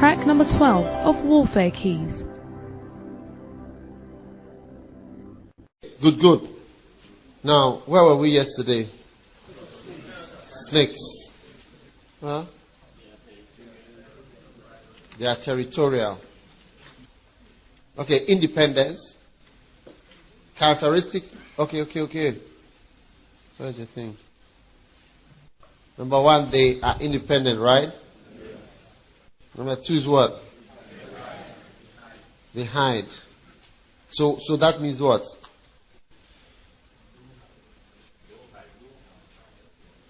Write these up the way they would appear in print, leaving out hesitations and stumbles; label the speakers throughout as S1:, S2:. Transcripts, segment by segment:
S1: track number 12 of Warfare Keys.
S2: Good. Now, where were we yesterday? Snakes. Huh? They are territorial. Okay, independence. Characteristic. Okay. Where's the thing? Number 1, they are independent, right? Number 2 is what? They hide. So that means what?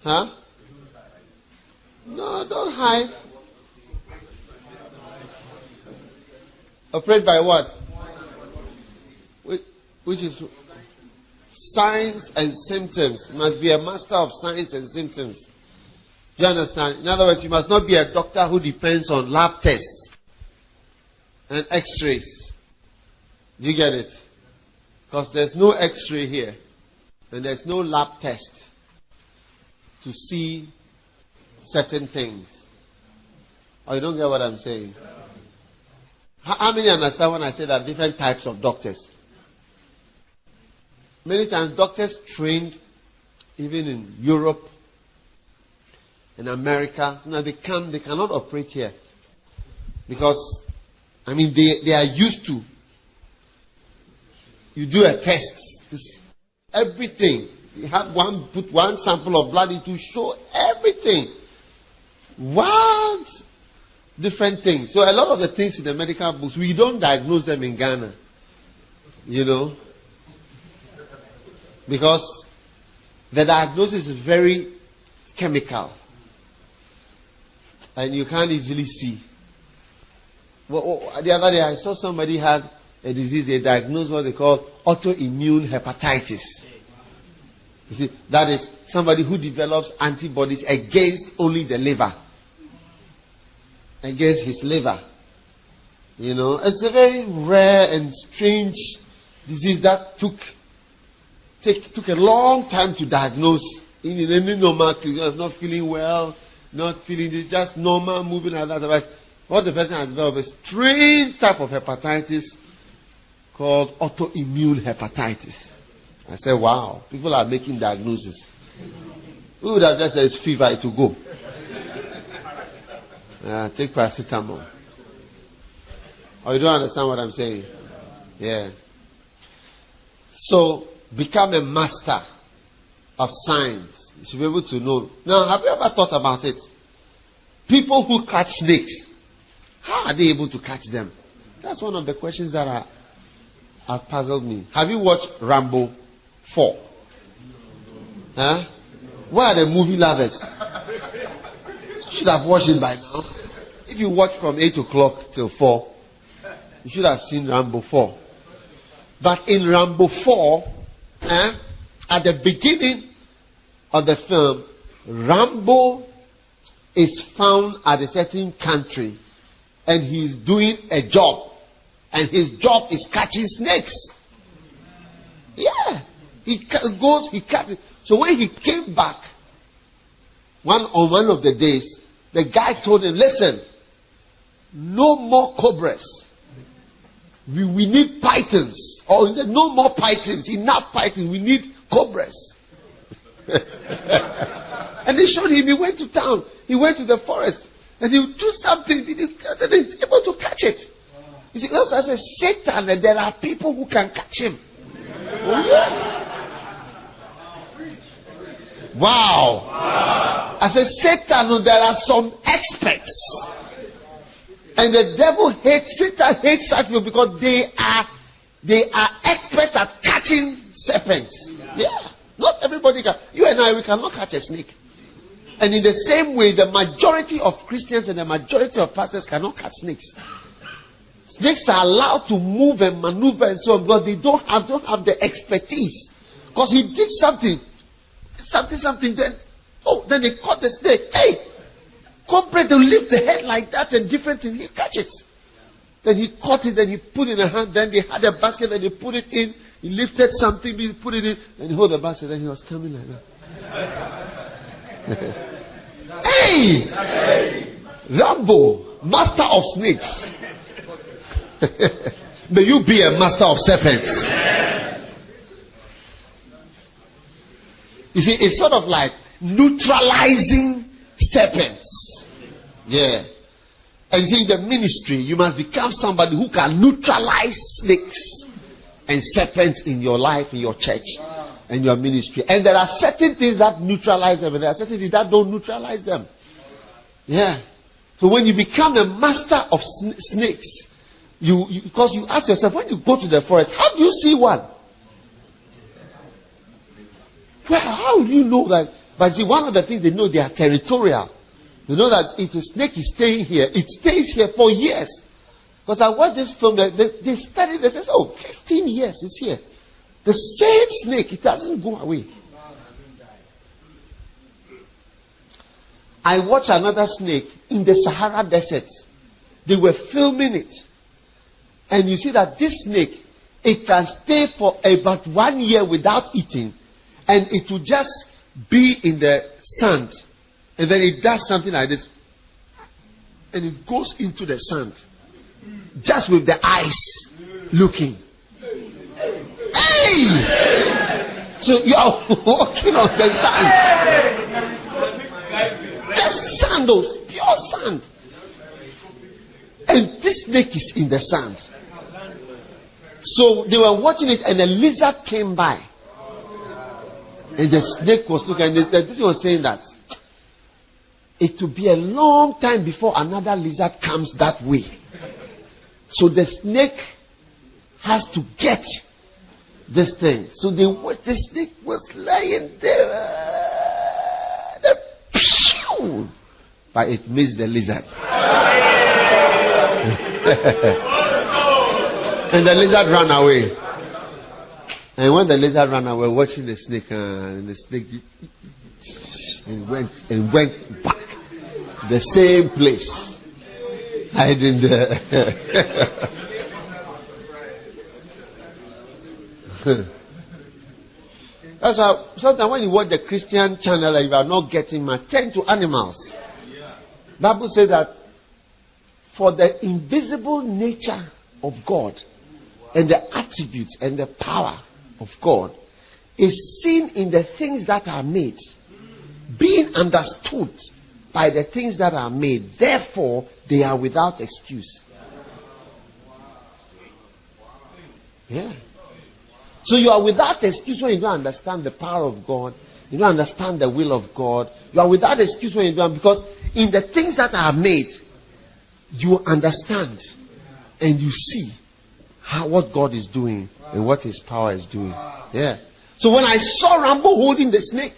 S2: Huh? No, don't hide. Operate by what? Which is signs and symptoms. You must be a master of signs and symptoms. Do you understand? In other words, you must not be a doctor who depends on lab tests and x-rays. Do you get it? Because there's no x-ray here. And there's no lab test to see certain things. Or you don't get what I'm saying? How many understand when I say there are different types of doctors? Many times doctors trained even in Europe and America, now they cannot operate here. Because, they are used to. You do a test. Everything. You have put one sample of blood to show everything. What? Different things. So a lot of the things in the medical books, we don't diagnose them in Ghana. Because the diagnosis is very chemical. And you can't easily see. The other day I saw somebody had a disease. They diagnosed what they call autoimmune hepatitis. You see, that is somebody who develops antibodies against only the liver. Against his liver. It's a very rare and strange disease that took a long time to diagnose. In any normal case, not feeling well, not feeling it's just normal, moving like that. But what the person has developed is a strange type of hepatitis called autoimmune hepatitis. I said, wow, people are making diagnoses. We would have just said it's fever, it will go. Take paracetamol. Or you don't understand what I'm saying? Yeah. So, become a master of signs. You should be able to know. Now, have you ever thought about it? People who catch snakes, how are they able to catch them? That's one of the questions that has puzzled me. Have you watched Rambo 4? Huh? Where are the movie lovers? You should have watched it by now. If you watch from 8 o'clock till 4, you should have seen Rambo 4. But in Rambo 4, at the beginning of the film, Rambo is found at a certain country and he's doing a job. And his job is catching snakes. Yeah. He catches. So when he came back, one of the days, the guy told him, listen, no more cobras. We need pythons. Or no more pythons. Enough pythons. We need cobras. And they showed him. He went to town. He went to the forest. And he would do something. He was able to catch it. You see, also as a Satan, and there are people who can catch him. Oh, yeah. Wow. As a Satan, there are some experts. And the devil hates, Satan hates such people because they are experts at catching serpents. Yeah. Not everybody can. You and I, we cannot catch a snake. And in the same way, the majority of Christians and the majority of pastors cannot catch snakes. Snakes are allowed to move and maneuver and so on because they don't have the expertise. Because he did something, then they caught the snake. Hey! Corporate, they'll lift the head like that and different things. He catch it. Then he caught it, then he put it in a hand. Then they had a basket, and they put it in. He lifted something, he put it in, and he held the basket. Then he was coming like that. Hey! Rambo, master of snakes. May you be a master of serpents. You see, it's sort of like neutralizing serpents. Yeah. And see, in the ministry, you must become somebody who can neutralize snakes and serpents in your life, in your church, and your ministry. And there are certain things that neutralize them, and there are certain things that don't neutralize them. Yeah. So when you become a master of snakes, because you ask yourself, when you go to the forest, how do you see one? Well, how do you know that? But see, one of the things they know, they are territorial. They know that if a snake is staying here, it stays here for years. Because I watched this film, they studied, they said, 15 years it's here. The same snake, it doesn't go away. I watched another snake in the Sahara Desert. They were filming it. And you see that this snake, it can stay for about 1 year without eating. And it will just be in the sand. And then it does something like this. And it goes into the sand. Just with the eyes looking. Hey! So you are walking on the sand. Just sand, pure sand. And this snake is in the sand. So they were watching it, and a lizard came by. And the snake was looking, and the person was saying that it will be a long time before another lizard comes that way. So the snake has to get this thing. So the snake was lying there. But it missed the lizard. And the lizard ran away. And when the lizard ran away, watching the snake, and the snake went back to the same place. Hiding there. That's why sometimes when you watch the Christian channel and you are not getting much, tend to animals. Bible says that for the invisible nature of God and the attributes and the power of God is seen in the things that are made, being understood by the things that are made. Therefore, they are without excuse. Yeah. So you are without excuse when you don't understand the power of God. You don't understand the will of God. You are without excuse when you don't, because in the things that are made, you understand and you see what God is doing and what His power is doing. Yeah. So when I saw Rambo holding the snake,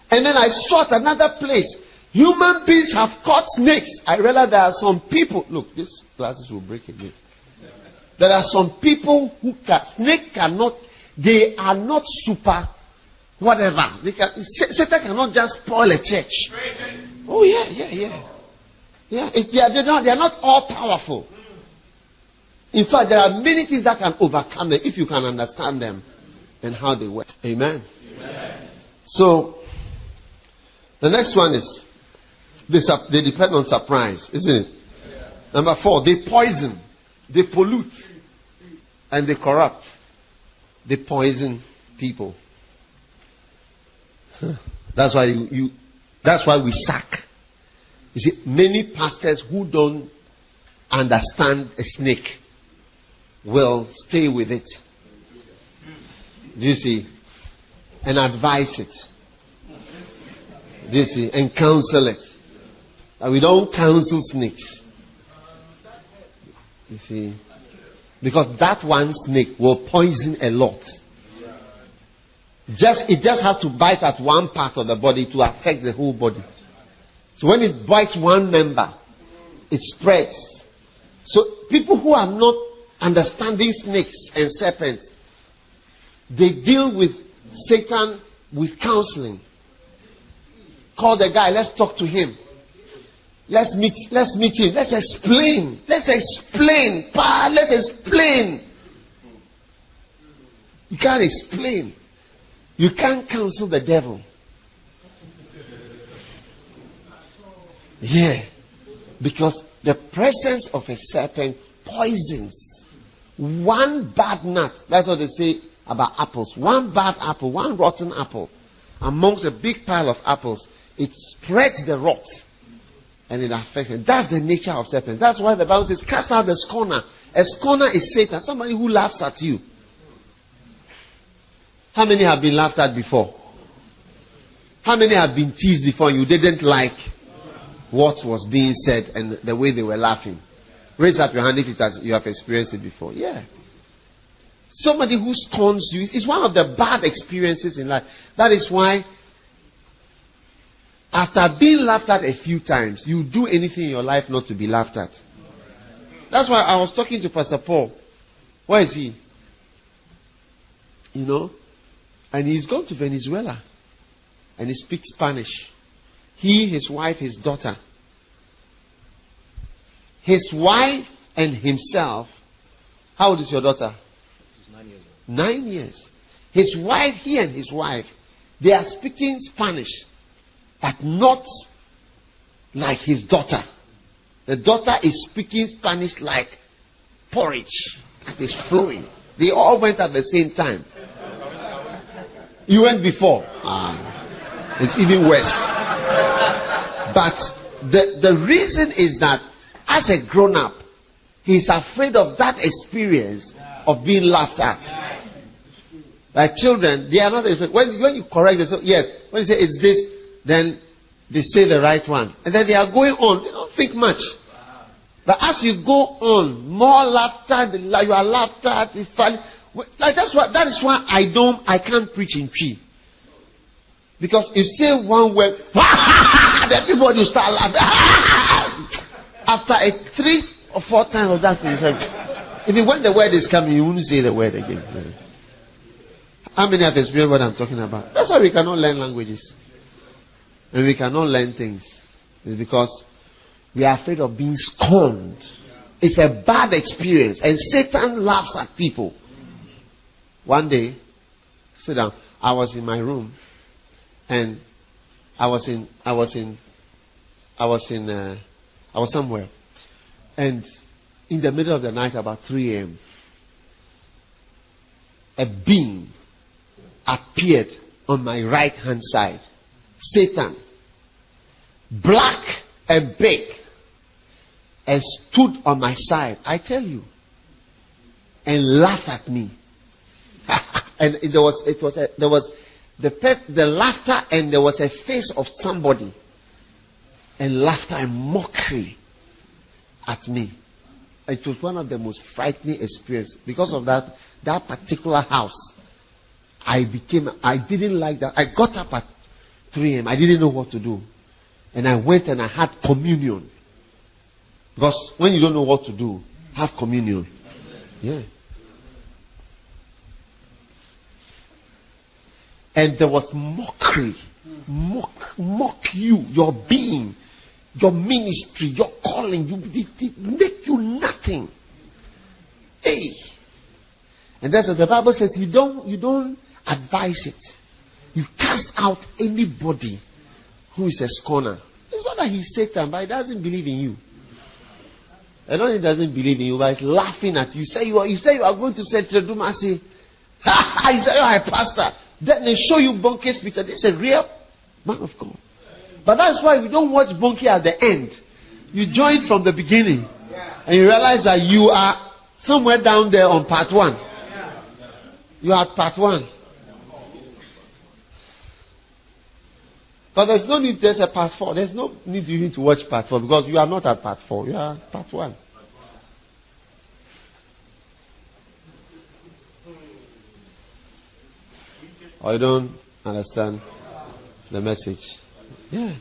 S2: and then I saw at another place, human beings have caught snakes. I realized there are some people. Look, these glasses will break again. There are some people who snake cannot. They are not super, whatever. Satan cannot just spoil a church. Oh yeah. They are not all powerful. In fact, there are many things that can overcome them if you can understand them and how they work. Amen. So the next one is they depend on surprise, isn't it? Number 4, they poison, they pollute, and they corrupt. They poison people. That's why that's why we sack. You see, many pastors who don't understand a snake will stay with it. Do you see? And advise it. Do you see? And counsel it. And we don't counsel snakes. You see? Because that one snake will poison a lot. It just has to bite at one part of the body to affect the whole body. So when it bites one member, it spreads. So people who are not understanding snakes and serpents, they deal with Satan with counseling. Call the guy, let's talk to him. Let's meet him. Let's explain. Let's explain. You can't explain. You can't counsel the devil. Yeah. Because the presence of a serpent poisons. One bad nut, that's what they say about apples. One bad apple, one rotten apple, amongst a big pile of apples, it spreads the rot and it affects it. That's the nature of serpents. That's why the Bible says, cast out the scorner. A scorner is Satan, somebody who laughs at you. How many have been laughed at before? How many have been teased before and you didn't like what was being said and the way they were laughing? Raise up your hand if you have experienced it before. Yeah. Somebody who scorns you is one of the bad experiences in life. That is why, after being laughed at a few times, you do anything in your life not to be laughed at. That's why I was talking to Pastor Paul. Where is he? You know? And he's gone to Venezuela. And he speaks Spanish. He, his wife, his daughter. His wife and himself. How old is your daughter?
S3: She's 9 years old.
S2: 9 years. His wife, he and his wife, they are speaking Spanish, but not like his daughter. The daughter is speaking Spanish like porridge. It is flowing. They all went at the same time. You went before. It's even worse. But the reason is that as a grown-up, he's afraid of that experience of being laughed at. Like children, they are not afraid. When you correct them, so yes, when you say it's this, then they say the right one. And then they are going on. They don't think much. But as you go on, more laughter, you are laughed at. Like that is why I can't preach in tree. Because if you say one word, then everybody start laughing. After 3 or 4 times of that, even when the word is coming, you won't say the word again. How many have experienced what I'm talking about? That's why we cannot learn languages. And we cannot learn things. It's because we are afraid of being scorned. It's a bad experience. And Satan laughs at people. One day, sit down. I was in my room. And I was somewhere. And in the middle of the night, about 3 a.m., a being appeared on my right hand side. Satan. Black and big. And stood on my side. I tell you. And laughed at me. And there was the laughter, and there was a face of somebody. And laughter and mockery at me. It was one of the most frightening experiences. Because of that particular house, I didn't like that. I got up at 3 a.m. I didn't know what to do. And I went and I had communion. Because when you don't know what to do, have communion. Yeah. And there was mockery. Mock you, your being, your ministry, your calling. It make you nothing. Hey. And that's what the Bible says. You don't advise it. You cast out anybody who is a scorner. It's not that he's Satan, but he doesn't believe in you. I know he doesn't believe in you, but he's laughing at you. You say you are going to say Treduma. Say, he said you are a pastor. Then they show you Bonke's picture. This is a real man of God. But that's why we don't watch Bonke at the end. You join from the beginning. And you realize that you are somewhere down there on part 1. You are at part 1. But there's no need, there's a part 4. There's no need you need to watch part 4 because you are not at part 4. You are at part 1. Or you don't understand the message. Yeah.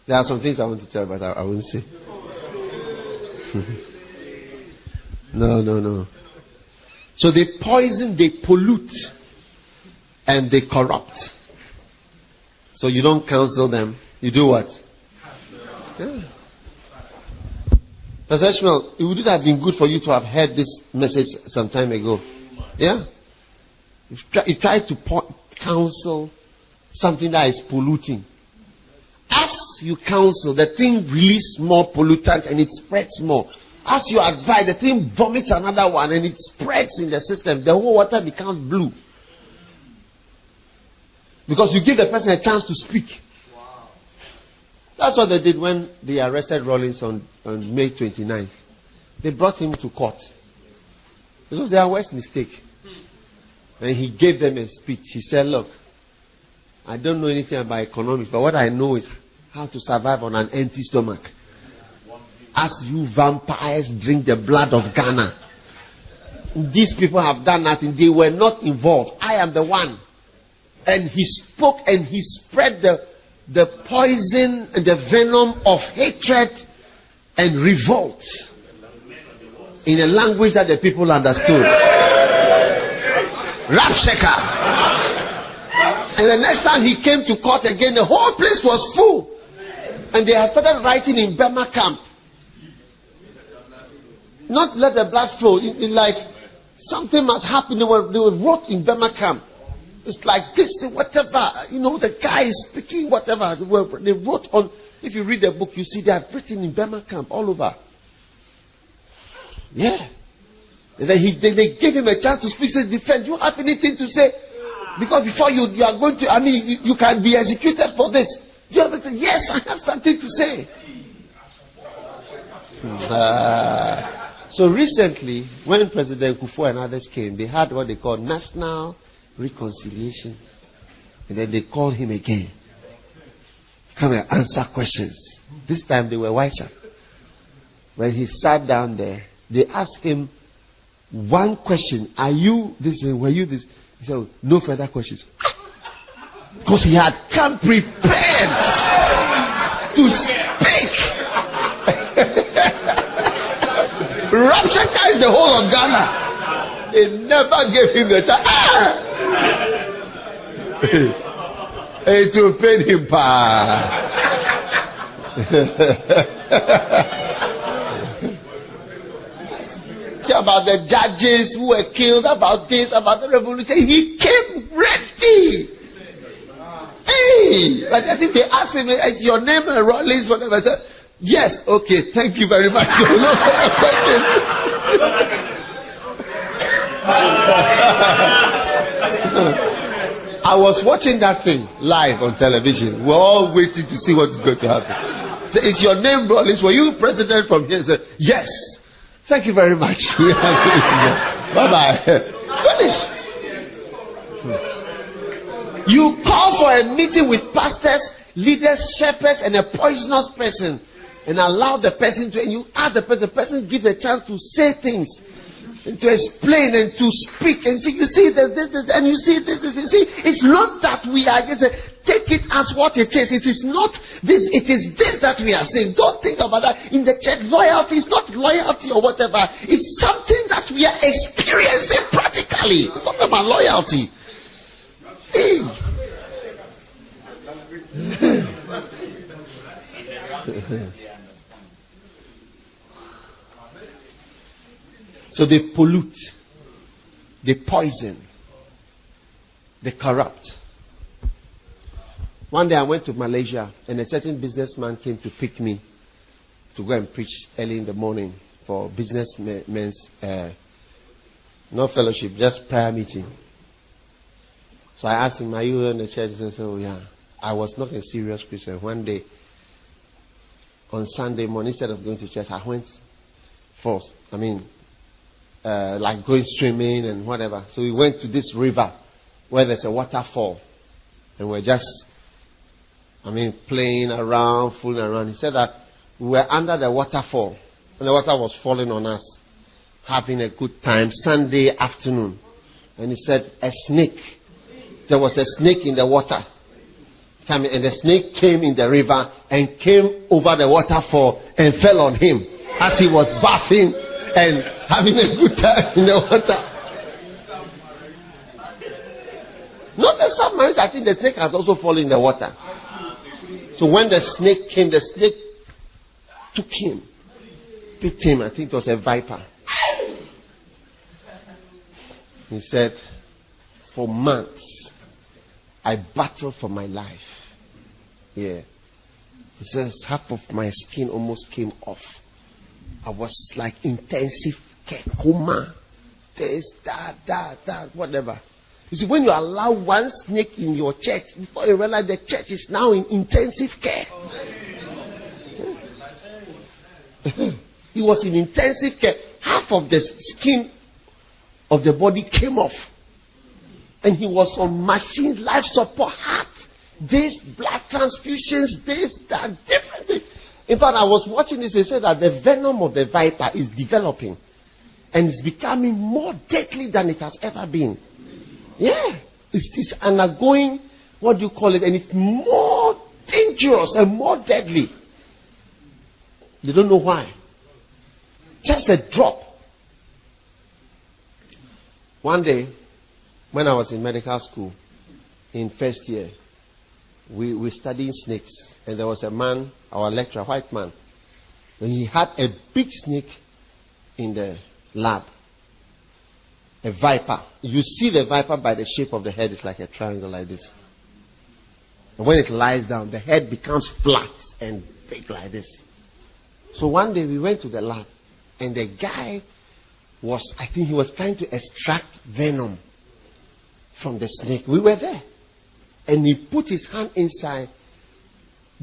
S2: There are some things I want to tell, but I won't say. No. So they poison, they pollute, and they corrupt. So you don't counsel them. You do what? Yeah. Pastor Ishmael, it would have been good for you to have heard this message some time ago. Yeah? You try to counsel something that is polluting. As you counsel, the thing releases more pollutant and it spreads more. As you advise, the thing vomits another one and it spreads in the system. The whole water becomes blue. Because you give the person a chance to speak. Wow. That's what they did when they arrested Rollins on May 29th. They brought him to court. It was their worst mistake. And he gave them a speech. He said, look, I don't know anything about economics, but what I know is how to survive on an empty stomach. As you vampires drink the blood of Ghana. These people have done nothing. They were not involved. I am the one. And he spoke and he spread the poison and the venom of hatred and revolt in a language that the people understood. Rapshaka. And the next time he came to court again, the whole place was full. And they had started writing in Burma camp. Not let the blood flow. Like something must happen. They were wrote in Burma camp. It's like this, whatever. The guy is speaking, whatever. They wrote on. If you read the book, you see they have written in Burma camp all over. Yeah. And then they gave him a chance to speak and defend. Do you have anything to say? Because before you are going to, you can be executed for this. Do you have anything? Yes, I have something to say. So recently, when President Kufuor and others came, they had what they call national reconciliation. And then they called him again. Come and answer questions. This time they were wiser. When he sat down there, they asked him one question. Are you this? Were you this? He said, no further questions. Because he had come prepared to speak. Rapshaka is the whole of Ghana. They never gave him the time. It will pain him. About the judges who were killed, about this, about the revolution. He came ready. Hey, but I think they asked him, is your name Rollins? Whatever. I said, yes, okay, thank you very much. No further questions. I was watching that thing live on television. We're all waiting to see what is going to happen. So, is your name Rollins? Were you president from here? I said, yes. Thank you very much. Bye-bye. Finish. You call for a meeting with pastors, leaders, shepherds, and a poisonous person, and allow the person to, and you ask the person give a chance to say things, and to explain, and to speak, and see, you see this, and you see this, you see, it's not that we are just take it as what it is. It is not this, it is this that we are saying. Don't think about that. In the church, loyalty is not loyalty or whatever. It's something that we are experiencing practically. It's not about loyalty. Hey. So they pollute, they poison, they corrupt. One day I went to Malaysia and a certain businessman came to pick me to go and preach early in the morning for businessmen's, not fellowship, just prayer meeting. So I asked him, are you in the church? He said, oh yeah. I was not a serious Christian. One day, on Sunday morning, instead of going to church, I went first. Like going swimming and whatever. So we went to this river where there's a waterfall. And we're just, playing around, fooling around. He said that we were under the waterfall. And the water was falling on us. Having a good time. Sunday afternoon. And he said, a snake. There was a snake in the water. And the snake came in the river and came over the waterfall and fell on him as he was bathing and having a good time in the water. Not the submarines. I think the snake has also fallen in the water. So when the snake came, the snake took him, picked him. I think it was a viper. He said, for months, I battled for my life. Yeah. He says, half of my skin almost came off. I was like intensive care, coma, this, that, whatever. You see, when you allow one snake in your church, before you realize the church is now in intensive care. He was in intensive care. Half of the skin of the body came off. And he was on machines, life support, heart, this, blood transfusions, this, that, different things. In fact, I was watching this. They said that the venom of the viper is developing. And it's becoming more deadly than it has ever been. Yeah. It's undergoing, what do you call it? And it's more dangerous and more deadly. They don't know why. Just a drop. One day, when I was in medical school, in first year, we were studying snakes. And there was a man, our lecturer, white man. And he had a big snake in the lab. A viper. You see the viper by the shape of the head. It's like a triangle like this. And when it lies down, the head becomes flat and big like this. So one day we went to the lab. And the guy was, I think he was trying to extract venom from the snake. We were there. And he put his hand inside.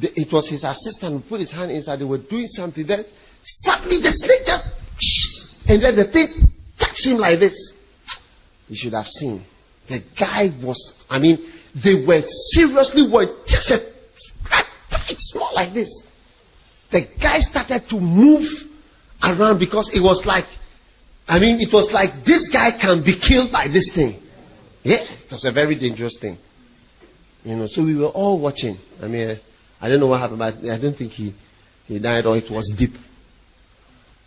S2: It was his assistant who put his hand inside. They were doing something. Then suddenly the snake just, and then the thing touched him like this. You should have seen. The guy was, they were seriously worried. Just a tight small like this. The guy started to move around because it was like, it was like this guy can be killed by this thing. Yeah, it was a very dangerous thing. So we were all watching. I don't know what happened, but I don't think he died or it was deep.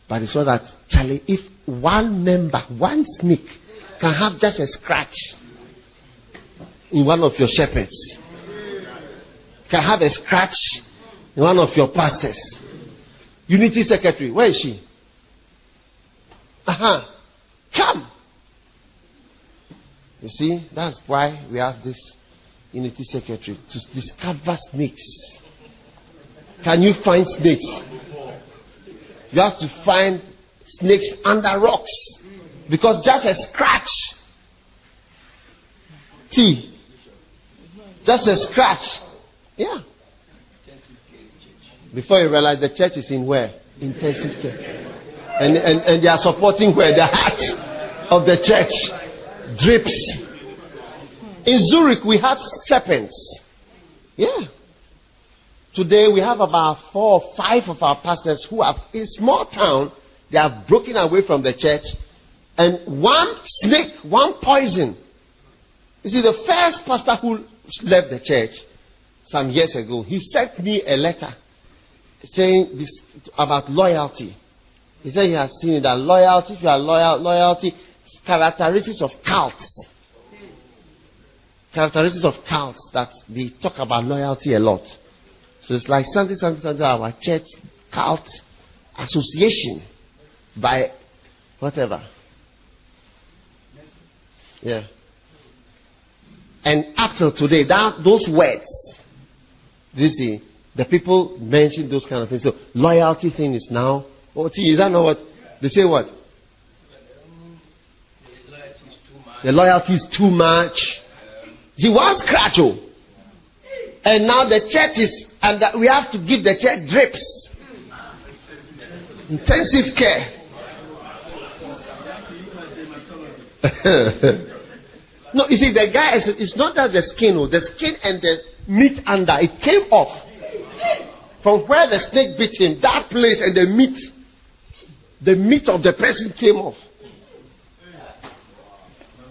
S2: But he saw that, Charlie, if one snake can have just a scratch in one of your shepherds, can have a scratch in one of your pastors, Unity Secretary, where is she? Come. You see, that's why we have this Unity Secretary, to discover snakes. Can you find snakes? You have to find snakes under rocks. Because just a scratch. Just a scratch. Yeah. Before you realize the church is in where? Intensive care. And they are supporting where? The heart of the church. Drips. In Zurich we have serpents. Yeah. Today we have about 4 or 5 of our pastors who have, in a small town, they have broken away from the church. And one snake, one poison. You see, the first pastor who left the church some years ago, he sent me a letter saying this about loyalty. He said he has seen that loyalty, if you are loyalty, characteristics of cults. Characteristics of cults that they talk about loyalty a lot. So it's like something our church cult association by whatever. Yeah. And up till today, those words, you see, the people mention those kind of things. So loyalty thing is now. Is that not what they say? What? The loyalty is too much. He was scratch. And now the church is, and we have to give the church drips. Intensive care. No, you see, the guy, it's not that the skin and the meat under, it came off. From where the snake bit him, that place and the meat of the person came off.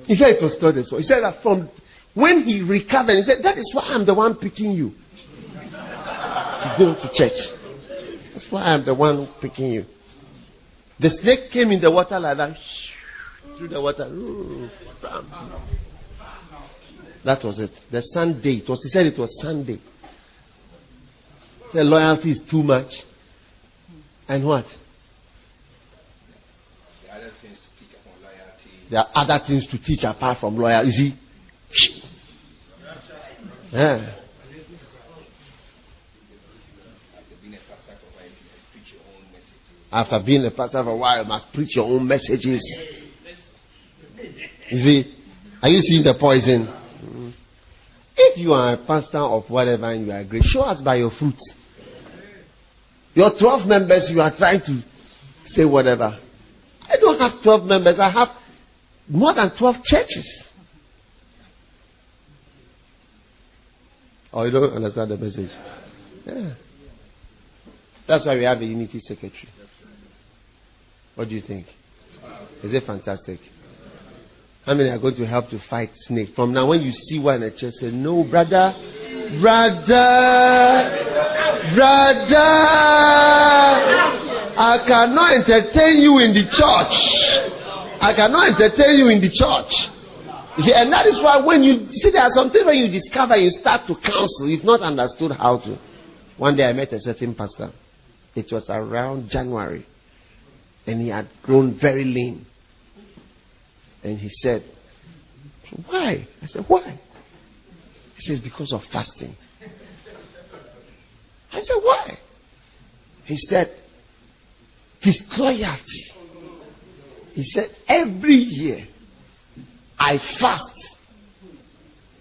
S2: He said it was stored as well. He said that from when he recovered, he said, that is why I'm the one picking you to go to church. That's why I'm the one picking you. The snake came in the water like that. Through the water. That was it. The Sunday. He said it was Sunday. The loyalty is too much. And what? There are other things to teach apart from loyalty. You see? Yeah. After being a pastor for a while, you must preach your own messages. You see, are you seeing the poison? If you are a pastor of whatever and you are great, show us by your fruit. Your 12 members, you are trying to say whatever. I don't have 12 members. I have more than 12 churches. Oh, you don't understand the message? Yeah. That's why we have a unity secretary. What do you think? Is it fantastic? How many are going to help to fight snake? From now, when you see one in a church, say, no, brother, I cannot entertain you in the church. I cannot entertain you in the church. You see, and that is why when you see, there are some things when you discover, you start to counsel. You've not understood how to. One day I met a certain pastor. It was around January. And he had grown very lean. And he said, why? I said, why? He says, because of fasting. I said, why? He said, disloyalty. He said, every year I fast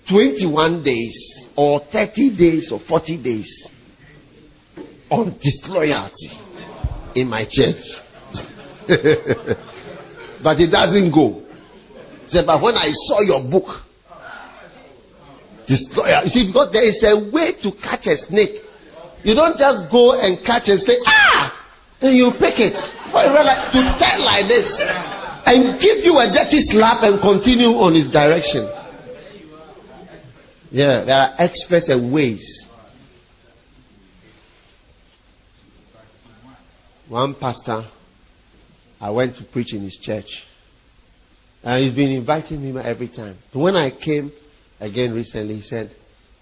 S2: 21 days or 30 days or 40 days on disloyalty in my church. But it doesn't go. He said, but when I saw your book, disloyal. You see, because there is a way to catch a snake. You don't just go and catch a snake, and you pick it. To turn like this and give you a dirty slap and continue on his direction. Yeah, there are experts and ways. One pastor, I went to preach in his church. And he's been inviting me every time. When I came again recently, he said,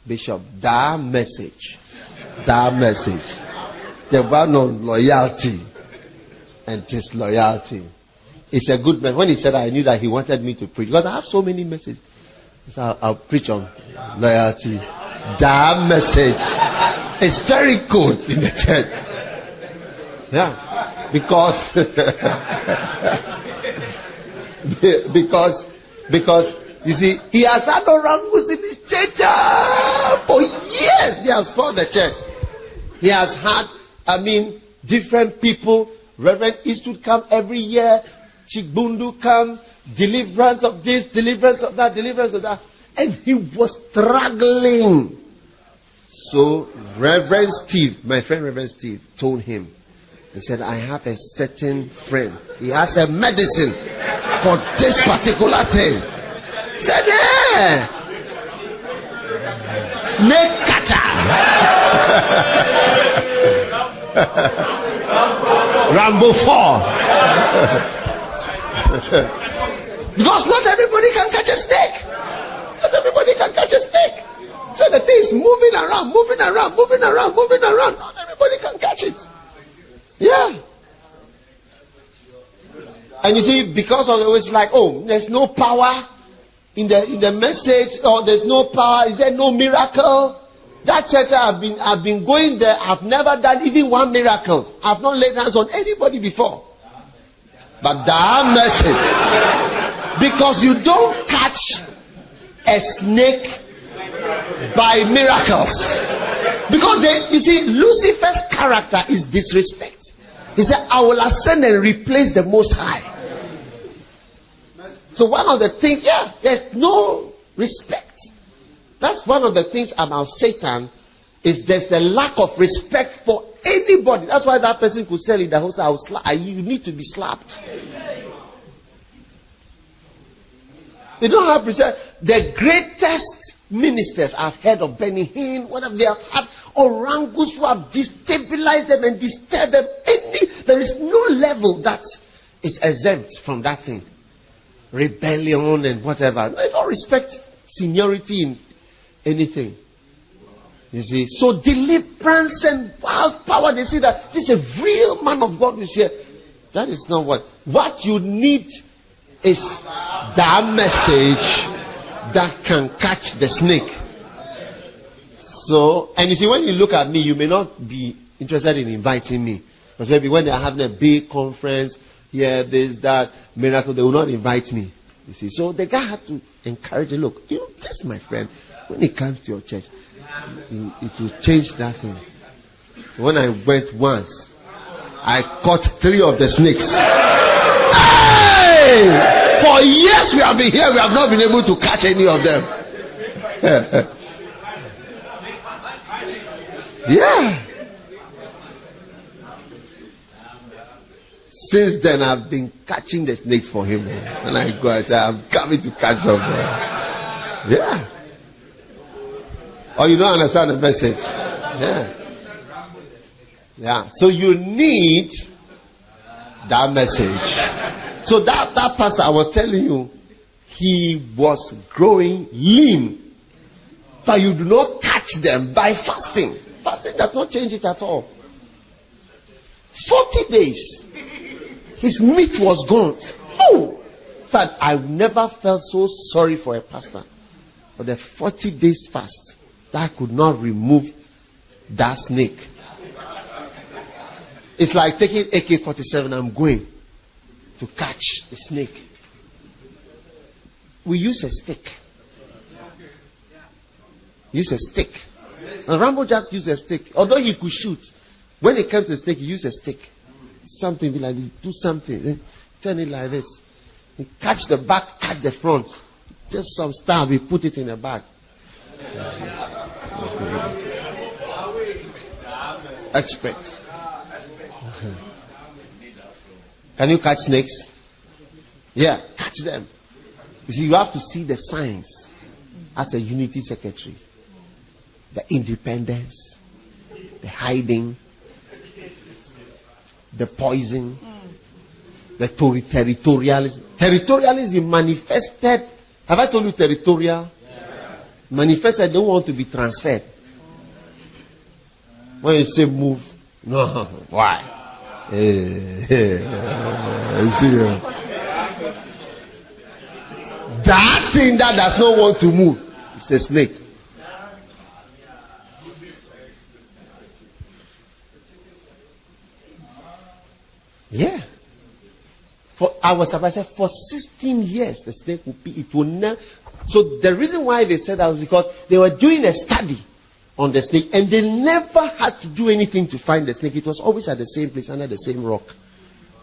S2: Bishop, that message, the one on loyalty and disloyalty, it's a good message. When he said, I knew that he wanted me to preach. Because I have so many messages. So I'll preach on loyalty. That message, it's very good in the church. Yeah. Because you see, he has had orangus in his church for years. He has called the church. He has had, different people. Reverend Eastwood come every year. Chigbundu comes. Deliverance of this, deliverance of that, deliverance of that. And he was struggling. So Reverend Steve, my friend Reverend Steve, told him. He said, I have a certain friend. He has a medicine for this particular thing. He said, yeah. Snake catcher. Rambo 4. Because not everybody can catch a snake. Not everybody can catch a snake. So the thing is moving around. Not everybody can catch it. Yeah. And you see, because of the way it's like, there's no power in the message, or there's no power, is there no miracle? That church I've been going there, I've never done even one miracle. I've not laid hands on anybody before. But that message, because you don't catch a snake by miracles. Because you see, Lucifer's character is disrespect. He said, I will ascend and replace the Most High. So one of the things, there's no respect. That's one of the things about Satan, is there's a lack of respect for anybody. That's why that person could tell in the house, you need to be slapped. They don't have respect. The greatest ministers I've heard of, Benny Hinn, whatever, they have had orangus who have destabilized them and disturbed them. There is no level that is exempt from that thing. Rebellion and whatever. They don't respect seniority in anything. You see, so deliverance and wild power, they see that this is a real man of God who's here. That is not what you need is that message that can catch the snake. So, and you see, when you look at me, you may not be interested in inviting me. Because maybe when they are having a big conference, here, this, that, miracle, they will not invite me. You see, so the guy had to encourage him. Look, this my friend. When he comes to your church, it will change that thing. So when I went once, I caught 3 of the snakes. Hey! For years we have been here, we have not been able to catch any of them. Yeah. Since then, I've been catching the snakes for him. And I go, I say, I'm coming to catch some. Yeah. Or you don't understand the message. Yeah. Yeah. So you need that message. So that pastor I was telling you, he was growing lean. But you do not catch them by fasting. Fasting does not change it at all. 40 days. His meat was gone. Oh! In fact, I never felt so sorry for a pastor. For the 40 days fast, that could not remove that snake. It's like taking AK-47. I'm going to catch a snake. We use a stick. Use a stick. And Rambo just used a stick. Although he could shoot, when it comes to a stick, he used a stick. Something be like this, do something, turn it like this. You catch the back, catch the front. Just some stuff, we put it in a bag. Expert. Can you catch snakes? Yeah, catch them. You see, you have to see the signs as a unity secretary. The independence, the hiding, the poison, the territorialism. Territorialism manifested. Have I told you territorial? Yeah. Manifested, don't want to be transferred. When you say move, no, why? That thing that does not want to move is a snake. Yeah. I was surprised. For 16 years, the snake would be. It will never. So the reason why they said that was because they were doing a study on the snake, and they never had to do anything to find the snake. It was always at the same place, under the same rock.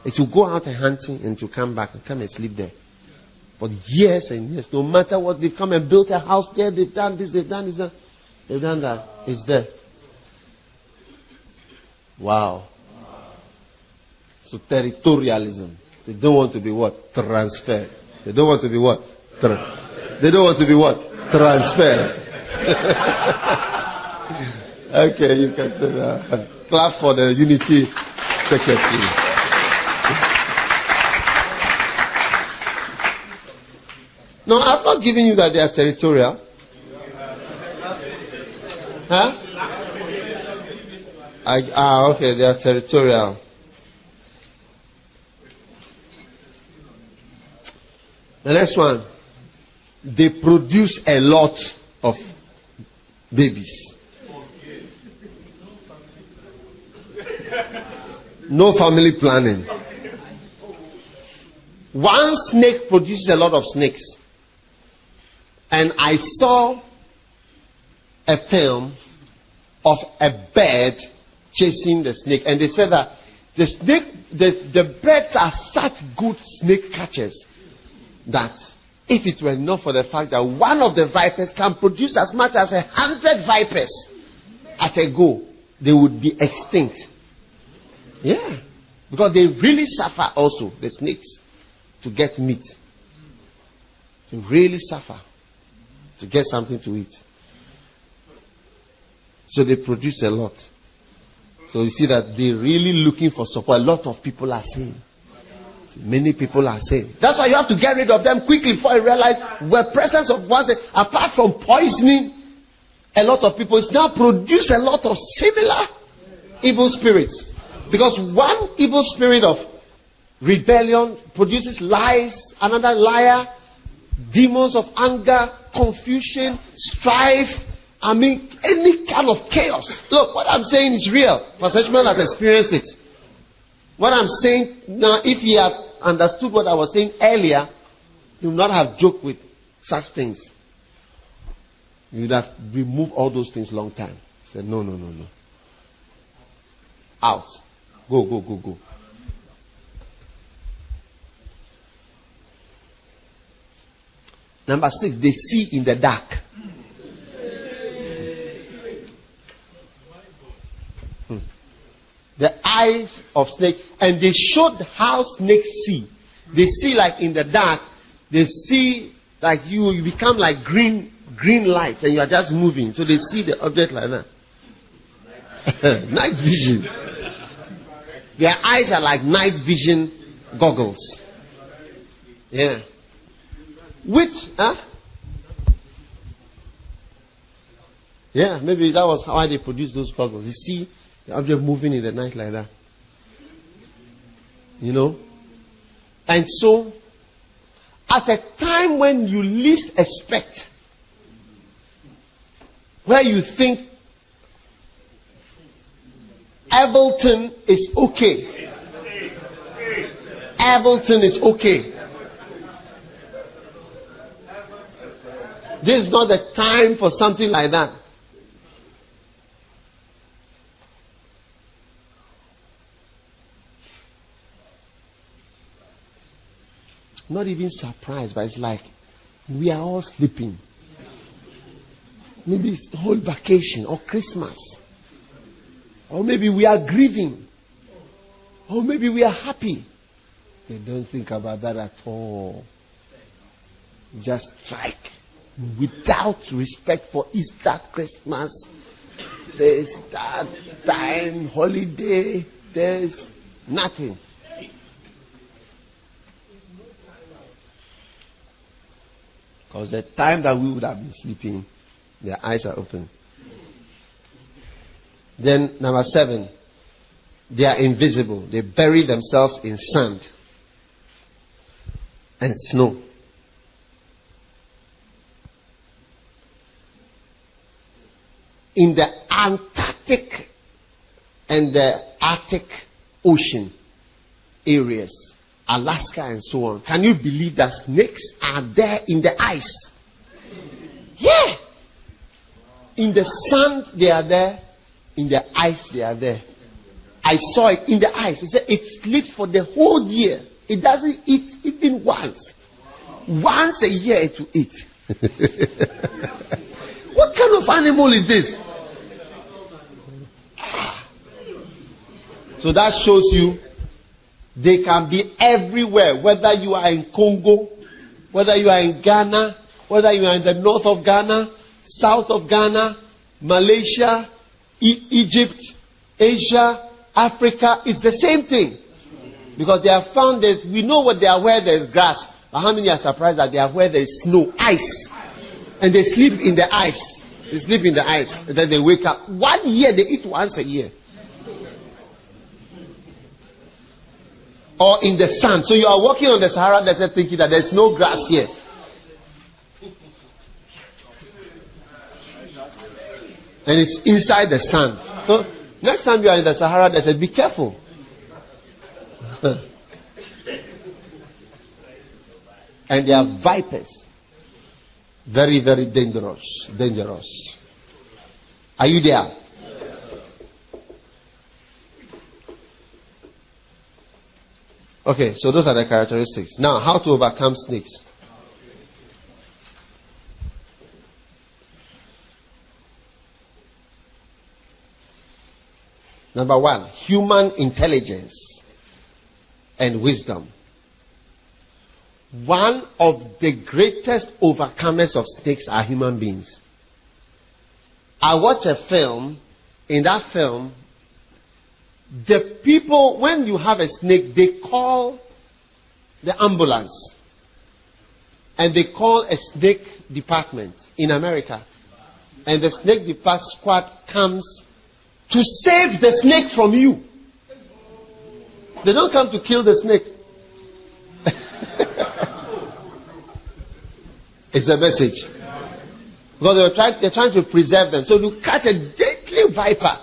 S2: It will go out and hunting, and to come back and come and sleep there for years and years. No matter what, they've come and built a house there. They've done this. They've done this. They've done that. It's there. Wow. So territorialism. They don't want to be what? Transferred. They don't want to be what? They don't want to be what? Transferred. Okay, you can say that. Clap for the unity secretary. No, I'm not giving you that they are territorial. Huh? Okay, they are territorial. The next one. They produce a lot of babies. No family planning. One snake produces a lot of snakes. And I saw a film of a bird chasing the snake. And they said that the snake, the birds are such good snake catchers that if it were not for the fact that one of the vipers can produce as much as 100 vipers at a go, they would be extinct. Yeah. Because they really suffer also, the snakes, to get meat. They really suffer to get something to eat. So they produce a lot. So you see that they're really looking for support. A lot of people are saying. Many people are saying. That's why you have to get rid of them quickly before you realize the presence of one thing, apart from poisoning a lot of people, it's now produced a lot of similar evil spirits. Because one evil spirit of rebellion produces lies, another liar, demons of anger, confusion, strife. I mean, any kind of chaos. Look, what I'm saying is real. Pastor Ishmael has experienced it. What I'm saying now, if he had understood what I was saying earlier, he would not have joked with such things. He would have removed all those things long time. He said, no. Out. Go. Number 6, they see in the dark. The eyes of snake. And they showed how snakes see. They see like in the dark. They see like you become like green light and you are just moving. So they see the object like that. Night vision. Their eyes are like night vision goggles. Yeah. Yeah, maybe that was how they produced those goggles. You see the object moving in the night like that. You know? And so, at a time when you least expect, where you think Ableton is okay. Ableton is okay. This is not the time for something like that. Not even surprised, but it's like we are all sleeping. Maybe it's the whole vacation or Christmas. Or maybe we are grieving. Or maybe we are happy. They don't think about that at all. Just strike. Without respect for Easter, Christmas, there's that time, holiday, there's nothing. Because the time that we would have been sleeping, their eyes are open. Then, number 7, they are invisible. They bury themselves in sand and snow. In the Antarctic and the Arctic Ocean areas, Alaska and so on, can you believe that snakes are there in the ice? Yeah. In the sand, they are there. In the ice, they are there. I saw it in the ice. It said it sleeps for the whole year. It doesn't eat even once. Once a year it will eat. What kind of animal is this? So that shows you they can be everywhere. Whether you are in Congo, whether you are in Ghana, whether you are in the north of Ghana, south of Ghana, Malaysia, Egypt, Asia, Africa, it's the same thing. Because they have found this, we know what they are where there is grass. But how many are surprised that they are where there is snow, ice? And they sleep in the ice. They sleep in the ice. And then they wake up. 1 year, they eat once a year. Or in the sand. So you are walking on the Sahara Desert thinking that there's no grass here. And it's inside the sand. So next time you are in the Sahara Desert, be careful. And they are vipers. Very, very dangerous. Dangerous. Are you there? Okay, so those are the characteristics. Now, how to overcome snakes. Number 1, human intelligence and wisdom. One of the greatest overcomers of snakes are human beings. I watched a film. In that film, the people, when you have a snake, they call the ambulance. And they call a snake department in America. And the snake squad comes to save the snake from you. They don't come to kill the snake. It's a message. Because they're trying to preserve them. So you catch a deadly viper.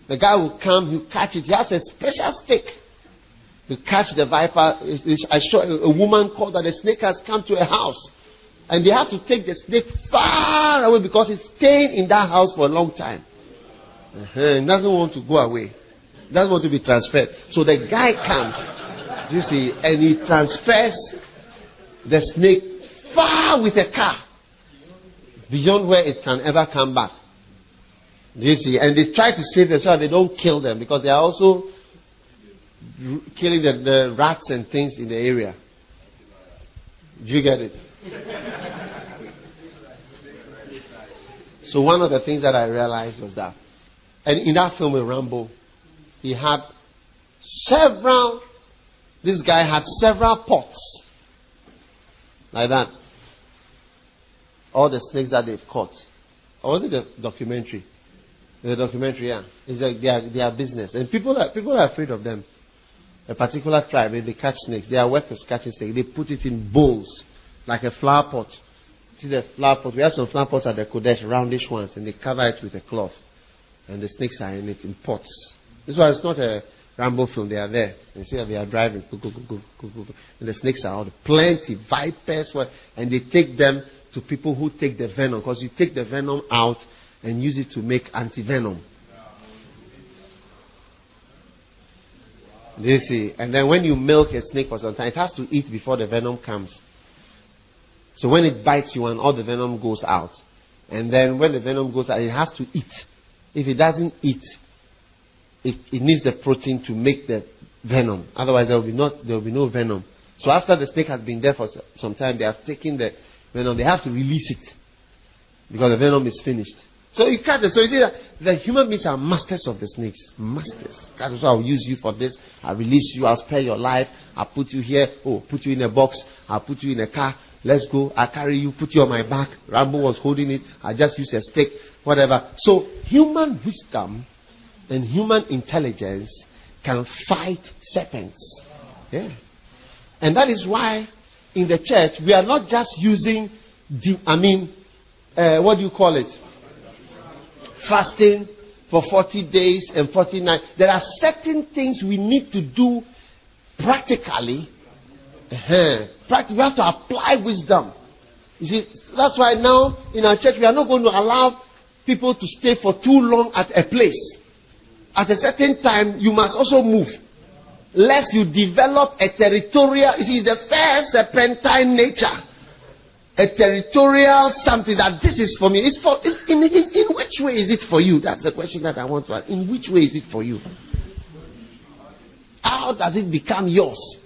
S2: The guy will come, he'll catch it. He has a special stick. You catch the viper. I saw a woman called that the snake has come to a house. And they have to take the snake far away because it's staying in that house for a long time. It doesn't want to go away. It doesn't want to be transferred. So the guy comes, you see, and he transfers the snake far with a car. Beyond where it can ever come back. You see, and they try to save them so they don't kill them because they are also killing the rats and things in the area. Do you get it? So one of the things that I realized was that, and in that film with Rambo, this guy had several pots like that. All the snakes that they've caught. Or was it the documentary? The documentary, yeah. It's like their business. And people are afraid of them. A particular tribe, if they catch snakes, they are workers catching snakes. They put it in bowls, like a flower pot. See the flower pot? We have some flower pots at the Kodesh, roundish ones, and they cover it with a cloth. And the snakes are in it in pots. This is why it's not a Rambo film. They are there. You see that they are driving. Go, go, go, go, go, go. And the snakes are out. Plenty. Vipers. And they take them to people who take the venom. Because you take the venom out and use it to make anti-venom. Do you see? And then when you milk a snake for some time, it has to eat before the venom comes. So when it bites you and all the venom goes out. And then when the venom goes out, it has to eat. If it doesn't eat, it needs the protein to make the venom. Otherwise, there will be no venom. So after the snake has been there for some time, they have taken the venom. They have to release it because the venom is finished. So you can't. So you see that the human beings are masters of the snakes. Masters. God will say, I'll use you for this. I'll release you. I'll spare your life. I'll put you here. Oh, put you in a box. I'll put you in a car. Let's go. I'll carry you. Put you on my back. Rambo was holding it. I just use a stick. Whatever. So human wisdom and human intelligence can fight serpents. Yeah. And that is why in the church we are not just using what do you call it? Fasting for 40 days and 40 nights. There are certain things we need to do practically. We have to apply wisdom. You see, that's why now in our church we are not going to allow people to stay for too long at a place. At a certain time, you must also move. Lest you develop a territorial, you see, the first serpentine nature. A territorial something that this is for me. In which way is it for you? That's the question that I want to ask. In which way is it for you? How does it become yours?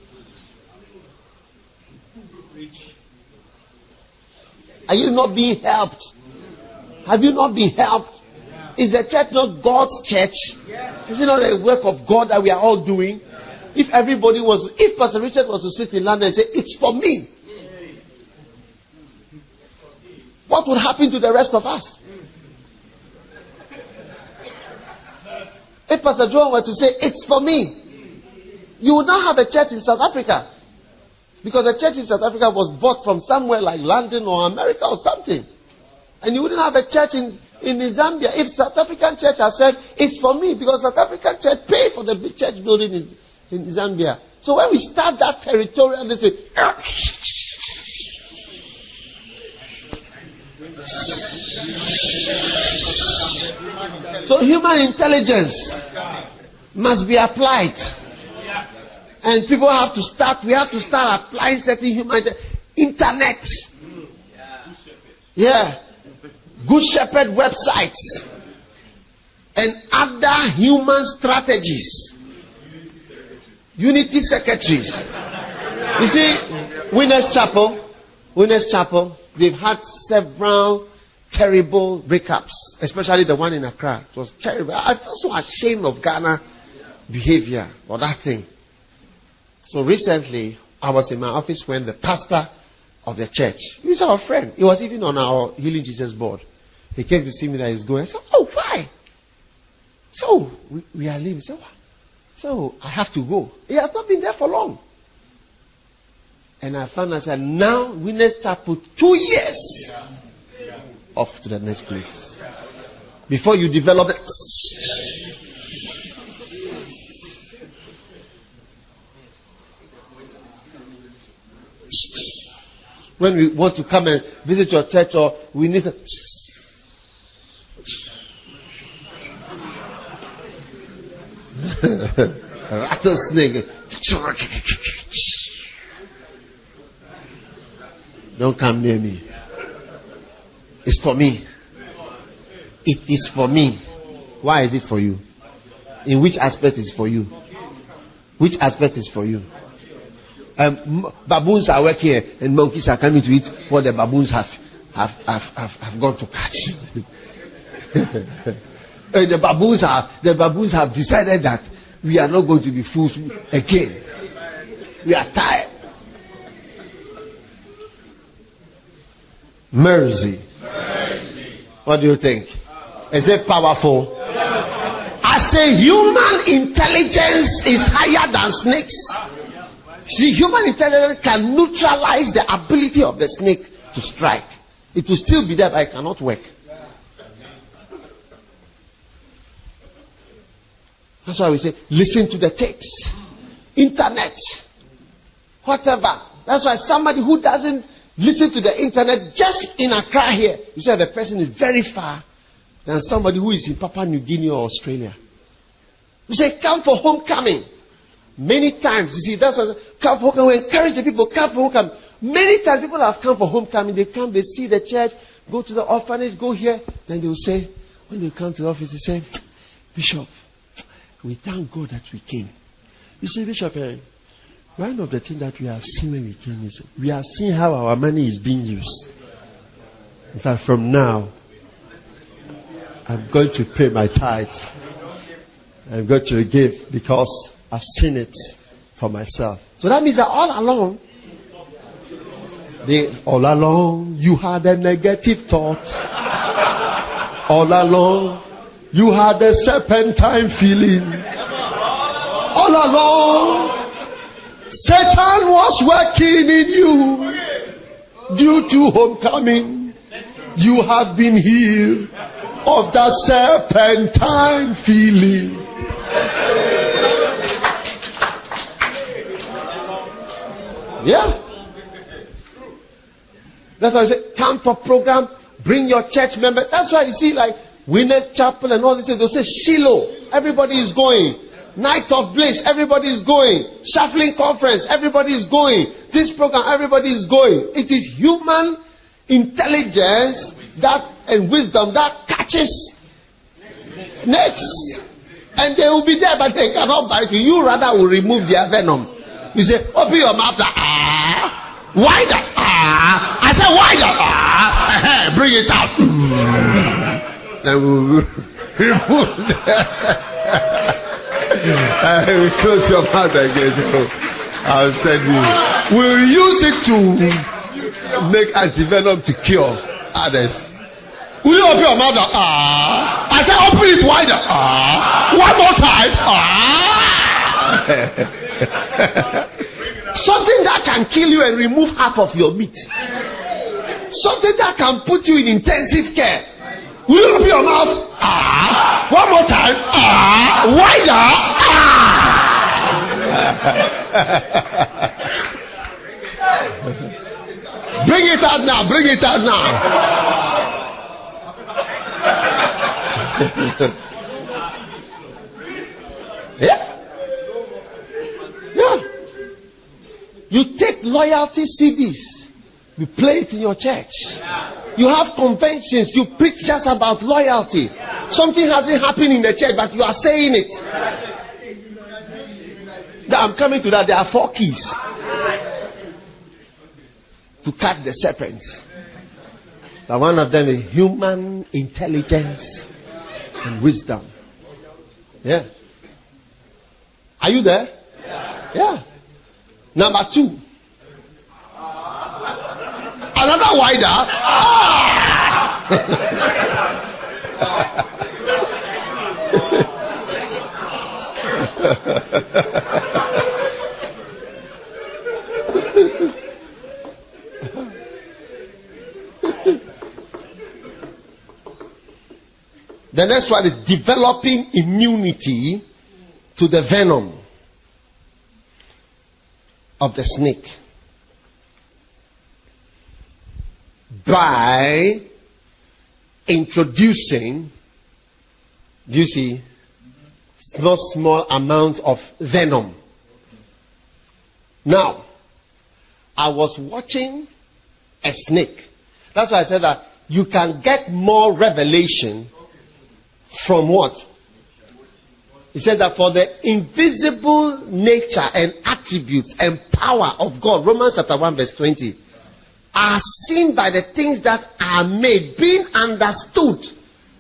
S2: Are you not being helped? Have you not been helped? Is the church not God's church? Is it not a work of God that we are all doing? If Pastor Richard was to sit in London and say, it's for me, what would happen to the rest of us? If Pastor John were to say, it's for me, you would not have a church in South Africa. Because the church in South Africa was bought from somewhere like London or America or something. And you wouldn't have a church in Zambia if South African church has said, it's for me. Because South African church paid for the big church building in Zambia. So when we start that territorial, they say, so human intelligence must be applied. And people have to start, we have to start applying certain human internet. Yeah. Good Shepherd websites. And other human strategies. Unity secretaries. You see, Winners Chapel, they've had several terrible breakups, especially the one in Accra. It was terrible. I felt so ashamed of Ghana behavior or that thing. So recently, I was in my office when the pastor of the church, he's our friend. He was even on our Healing Jesus board. He came to see me that he's going. I said, oh, why? So, we are leaving. So, I have to go. He has not been there for long. And I found out, now, Winners Chapel, 2 years. Off to the next place. Before you develop it. when we want to come and visit your church, or we need to... rattlesnake. Don't come near me. It's for me. It is for me. Why is it for you? In which aspect is for you? Which aspect is for you? Baboons are working here, and monkeys are coming to eat what the baboons have gone to catch. And the baboons have decided that we are not going to be fools again. We are tired. Mercy. What do you think? Is it powerful? I say human intelligence is higher than snakes. See, human intelligence can neutralize the ability of the snake to strike. It will still be there, but it cannot work. That's why we say, listen to the tapes, internet, whatever. That's why somebody who doesn't listen to the internet just in Accra here, you say the person is very far than somebody who is in Papua New Guinea or Australia. We say, come for homecoming. Many times, you see, that's what come for homecoming. We encourage the people, come for homecoming. Many times people have come for homecoming. They come, they see the church, go to the orphanage, go here. Then they will say, when they come to the office, they say, Bishop, we thank God that we came. You see, Bishop, one of the things that we have seen when we came is we have seen how our money is being used. In fact, from now, I'm going to pay my tithe. I'm going to give because I've seen it for myself. So that means that all along, you had a negative thought. All along, you had a serpentine feeling. All along, Satan was working in you. Due to homecoming, you have been healed of that serpentine feeling. Yeah. That's why I say, come for program, bring your church member. That's why you see, like, Winners Chapel and all this, they'll say, Shiloh, everybody is going. Night of Bliss, everybody is going. Shuffling Conference, everybody is going. This program, everybody is going. It is human intelligence that and wisdom that catches snakes. And they will be there, but they cannot bite you. You rather will remove their venom. You say, open your mouth. Wider. I said, wider. Bring it out. Then we will remove we close your mouth again. So I'll send you. We'll use it to make antivenom to cure others. Will you open your mouth? I said, open it wider. One more time. Something that can kill you and remove half of your meat. Something that can put you in intensive care. Will you open your mouth? One more time. Wider. Bring it out now. Bring it out now. Yeah. Yeah. You take loyalty CDs. You play it in your church. You have conventions. You preach just about loyalty. Something hasn't happened in the church, but you are saying it. Now I'm coming to that. There are 4 keys to catch the serpents. So one of them is human intelligence and wisdom. Yeah. Are you there? Yeah. Number 2. Another wider. The next one is developing immunity to the venom of the snake. by introducing, do you see, small amount of venom. Now, I was watching a snake. That's why I said that you can get more revelation from what? He said that for the invisible nature and attributes and power of God, Romans chapter 1 verse 20, are seen by the things that are made, being understood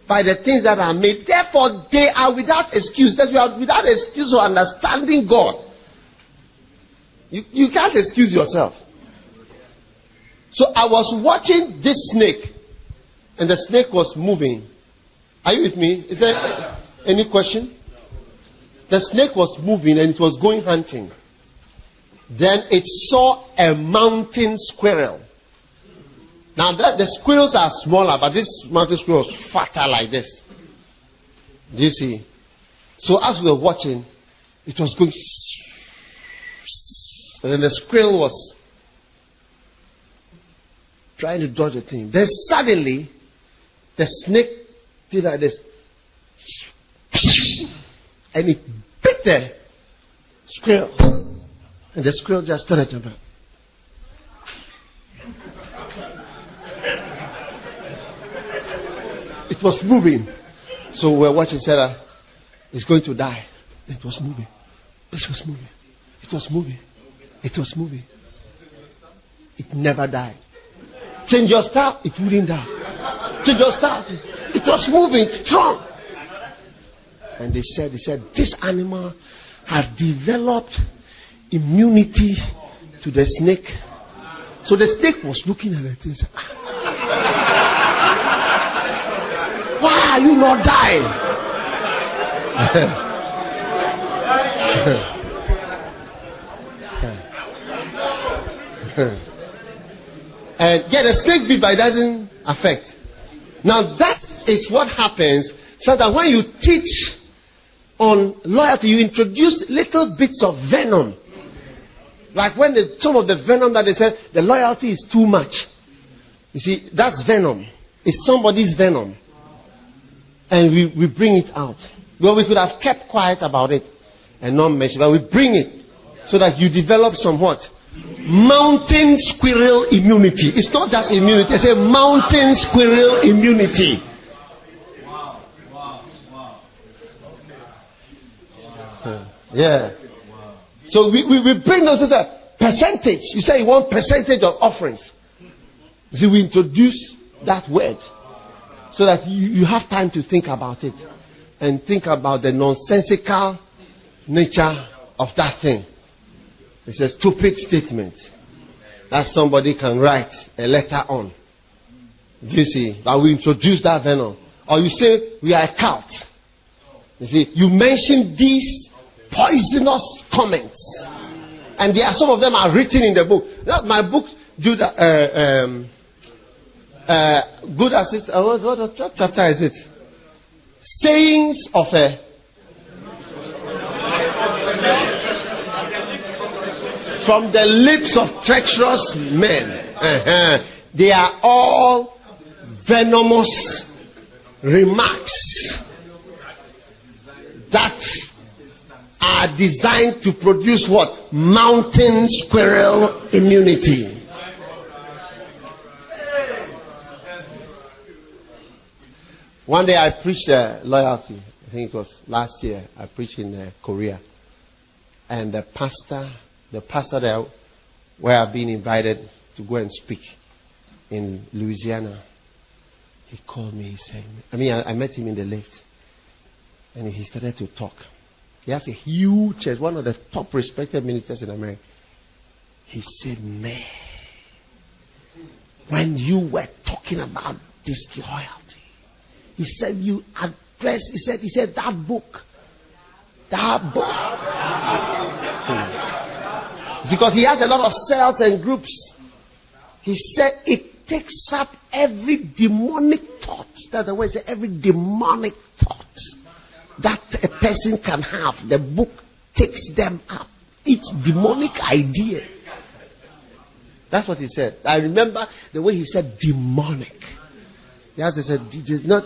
S2: by the things that are made. Therefore, they are without excuse. That you are without excuse for understanding God. You can't excuse yourself. So I was watching this snake, and the snake was moving. Are you with me? Is there any question? The snake was moving and it was going hunting. Then it saw a mountain squirrel. Now the squirrels are smaller, but this mountain squirrel was fatter like this. Do you see? So as we were watching, it was going, and then the squirrel was trying to dodge the thing. Then suddenly, the snake did like this. And it bit the squirrel. And the squirrel just started jumping. It was moving. So we're watching Sarah. It's going to die. It was moving. It was moving. It was moving. It was moving. It never died. Change your style, it wouldn't die. Change your style. It was moving strong. And they said, this animal has developed immunity to the snake. So the snake was looking at it and said, why are you not dying? And the snake bit, but it doesn't affect. Now that is what happens. So that when you teach on loyalty, you introduce little bits of venom. Like when some of the venom that they said, the loyalty is too much. You see, that's venom. It's somebody's venom. And we bring it out. Well, we could have kept quiet about it and not mention, but we bring it so that you develop some what? Mountain squirrel immunity. It's not just immunity, it's a mountain squirrel immunity. Yeah. So we bring those as a percentage. You say you want percentage of offerings. See, we introduce that word so that you have time to think about it and think about the nonsensical nature of that thing. It's a stupid statement that somebody can write a letter on. Do you see? That we introduce that venom. Or you say we are a cult. You see, you mention these poisonous comments. And there are some of them are written in the book. My book, Good Assistant. What chapter is it? Sayings of a from the lips of treacherous men. They are all venomous remarks that are designed to produce what? Mountain squirrel immunity. One day I preached loyalty. I think it was last year. I preached in Korea. And the pastor there, where I've been invited to go and speak in Louisiana, he called me. He said, I met him in the lift. And he started to talk. He has a huge church, one of the top respected ministers in America. He said, man, when you were talking about disloyalty, he said you addressed, he said that book. Because he has a lot of cells and groups. He said it takes up every demonic thought. That's the way he said, every demonic thought that a person can have. The book takes them up. Each demonic idea. That's what he said. I remember the way he said demonic. He has to say not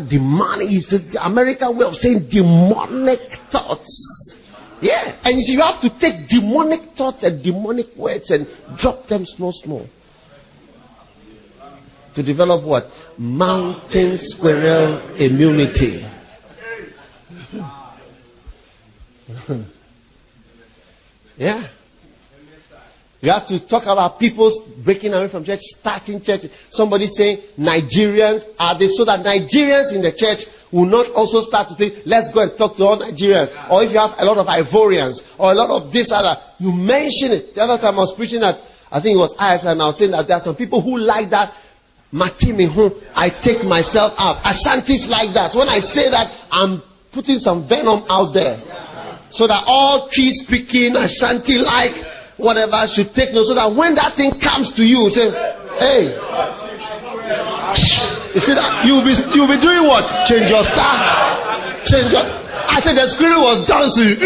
S2: demonic. It's the American way of saying demonic thoughts. Yeah. And you see, you have to take demonic thoughts and demonic words and drop them small. To develop what? Mountain squirrel immunity. Yeah. You have to talk about people breaking away from church, starting church. Somebody saying Nigerians are they, so that Nigerians in the church will not also start to think, let's go and talk to all Nigerians. Or if you have a lot of Ivorians or a lot of this other, you mention it. The other time I was preaching at, I think it was IS, and I was saying that there are some people who like that. Matimi, who I take myself out. Ashantis like that. When I say that, I'm putting some venom out there. So that all tree speaking, Ashanti like, whatever should take note. So that when that thing comes to you, say, hey. You see that? You'll be doing what? Change your style. Change your. I said the spirit was dancing.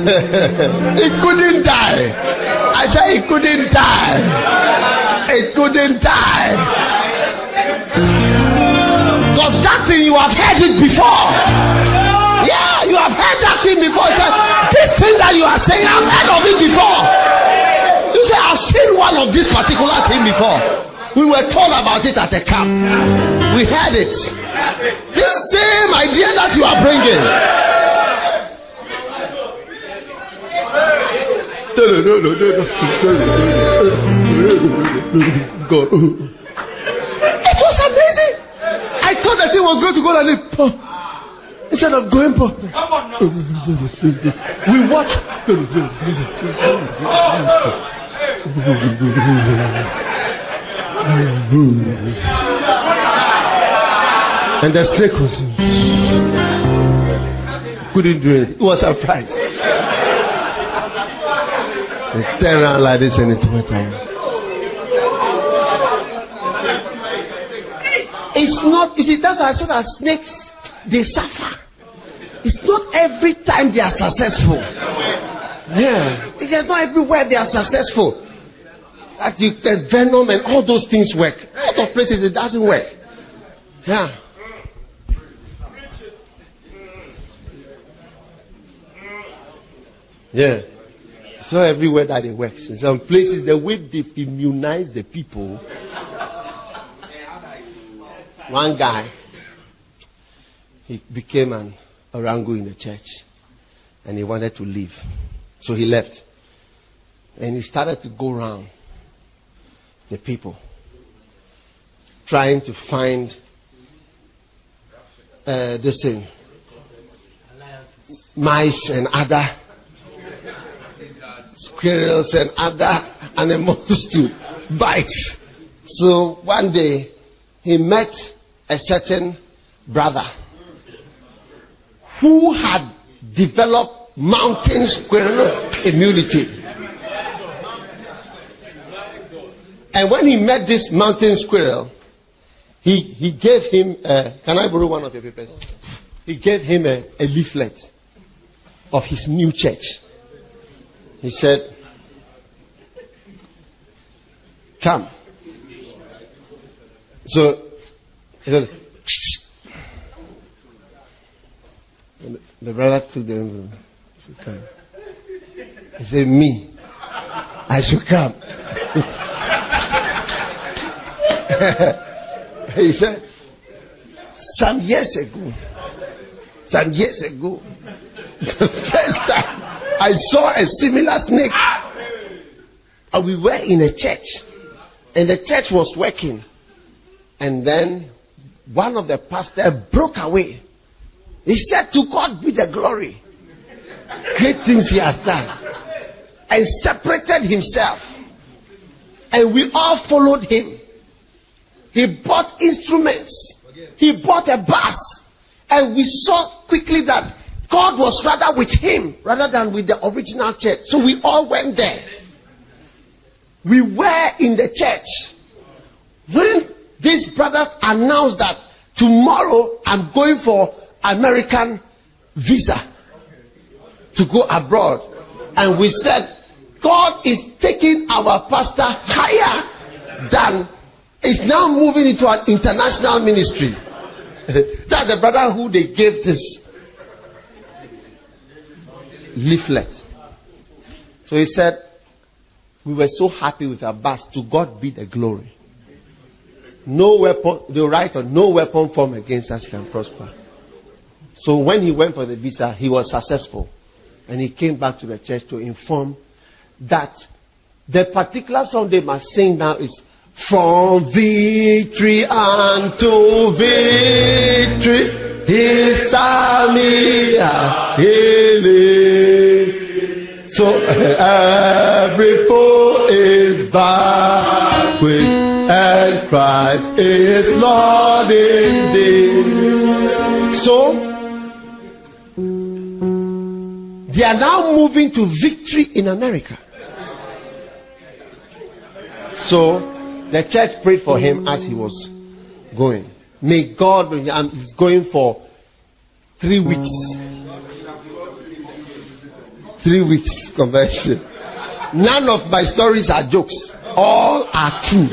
S2: It couldn't die. I said it couldn't die. It couldn't die. Because that thing, you have heard it before. Yeah, you have heard that thing before. This thing that you are saying, I've heard of it before. You say, I've seen one of this particular thing before. We were told about it at the camp. We heard it. This same idea that you are bringing. It was amazing. I thought that thing was going to go like this. Instead of going for, we watch. And the snake was couldn't do it. It was a surprise. They turn around like this and it went on. It's not, you see, that's why I saw that snakes, they suffer. It's not every time they are successful. Yeah. It's not everywhere they are successful. That the venom and all those things work. A lot of places it doesn't work. Yeah. Yeah. It's not everywhere that it works. In some places, the way they immunize the people. One guy, he became an orango in the church, and he wanted to leave. So he left. And he started to go around the people, trying to find this thing, mice and other squirrels and other animals to bite. So one day he met a certain brother who had developed mountain squirrel immunity. And when he met this mountain squirrel, he gave him, can I borrow one of your papers? He gave him a leaflet of his new church. He said, come. So, he said, the brother took the envelope. He said, me, I should come. He said, some years ago, the first time I saw a similar snake, and we were in a church, and the church was working, and then one of the pastors broke away. He said, to God be the glory. Great things he has done. And separated himself. And we all followed him. He bought instruments. He bought a bus. And we saw quickly that God was rather with him rather than with the original church. So we all went there. We were in the church. When this brother announced that tomorrow I'm going for American visa to go abroad. And we said, God is taking our pastor higher than, is now moving into an international ministry. That's the brother who they gave this leaflet. So he said, we were so happy with our bus. To God be the glory. No weapon, they write on, no weapon formed against us can prosper. So when he went for the visa, he was successful. And he came back to the church to inform that the particular song they must sing now is from victory unto victory, his army are healing. So every foe is vanquished, and Christ is Lord indeed. So they are now moving to victory in America. So the church prayed for him as he was going. May God, he's going for 3 weeks. 3 weeks conversion. None of my stories are jokes. All are true.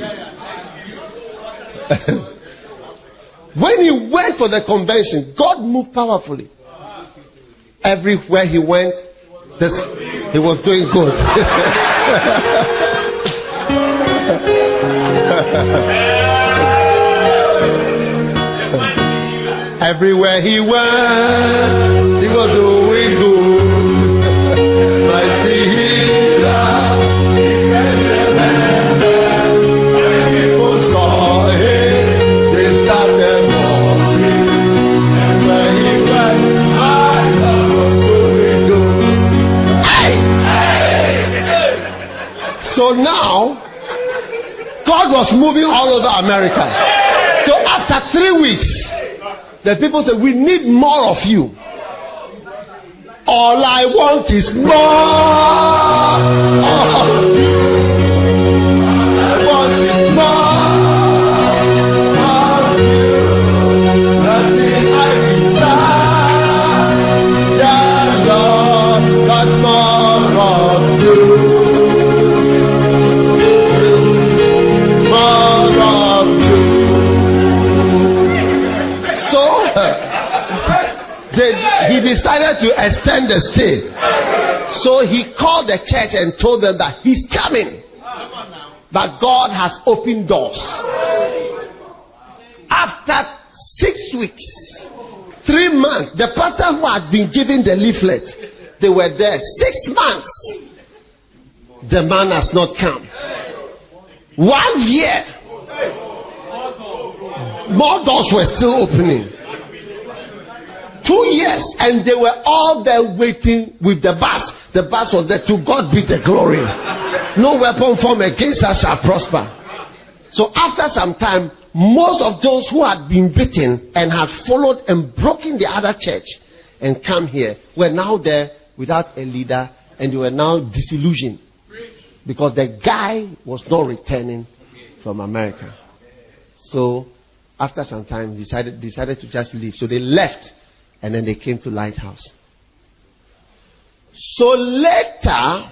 S2: When he went for the convention, God moved powerfully. Everywhere he went, he was doing good. Everywhere he went, he was doing good. My people saw him, they started walking. And where he went, my love was doing good. So now, God was moving all over America. So after 3 weeks, the people said, we need more of you. All I want is more of you. All I want is more of you. Nothing I desire, that Lord, but more of you. More of you. So he decided to extend the stay. So he called the church and told them that he's coming. But God has opened doors. After 6 weeks, 3 months, the pastor who had been given the leaflet, they were there. 6 months, the man has not come. 1 year, more doors were still opening. 2 years, and they were all there waiting with the bus. The bus was there. To God be the glory. No weapon formed against us shall prosper. So after some time, most of those who had been beaten and had followed and broken the other church and come here were now there without a leader, and they were now disillusioned because the guy was not returning from America. So after some time, decided to just leave. So they left. And then they came to Lighthouse. So later,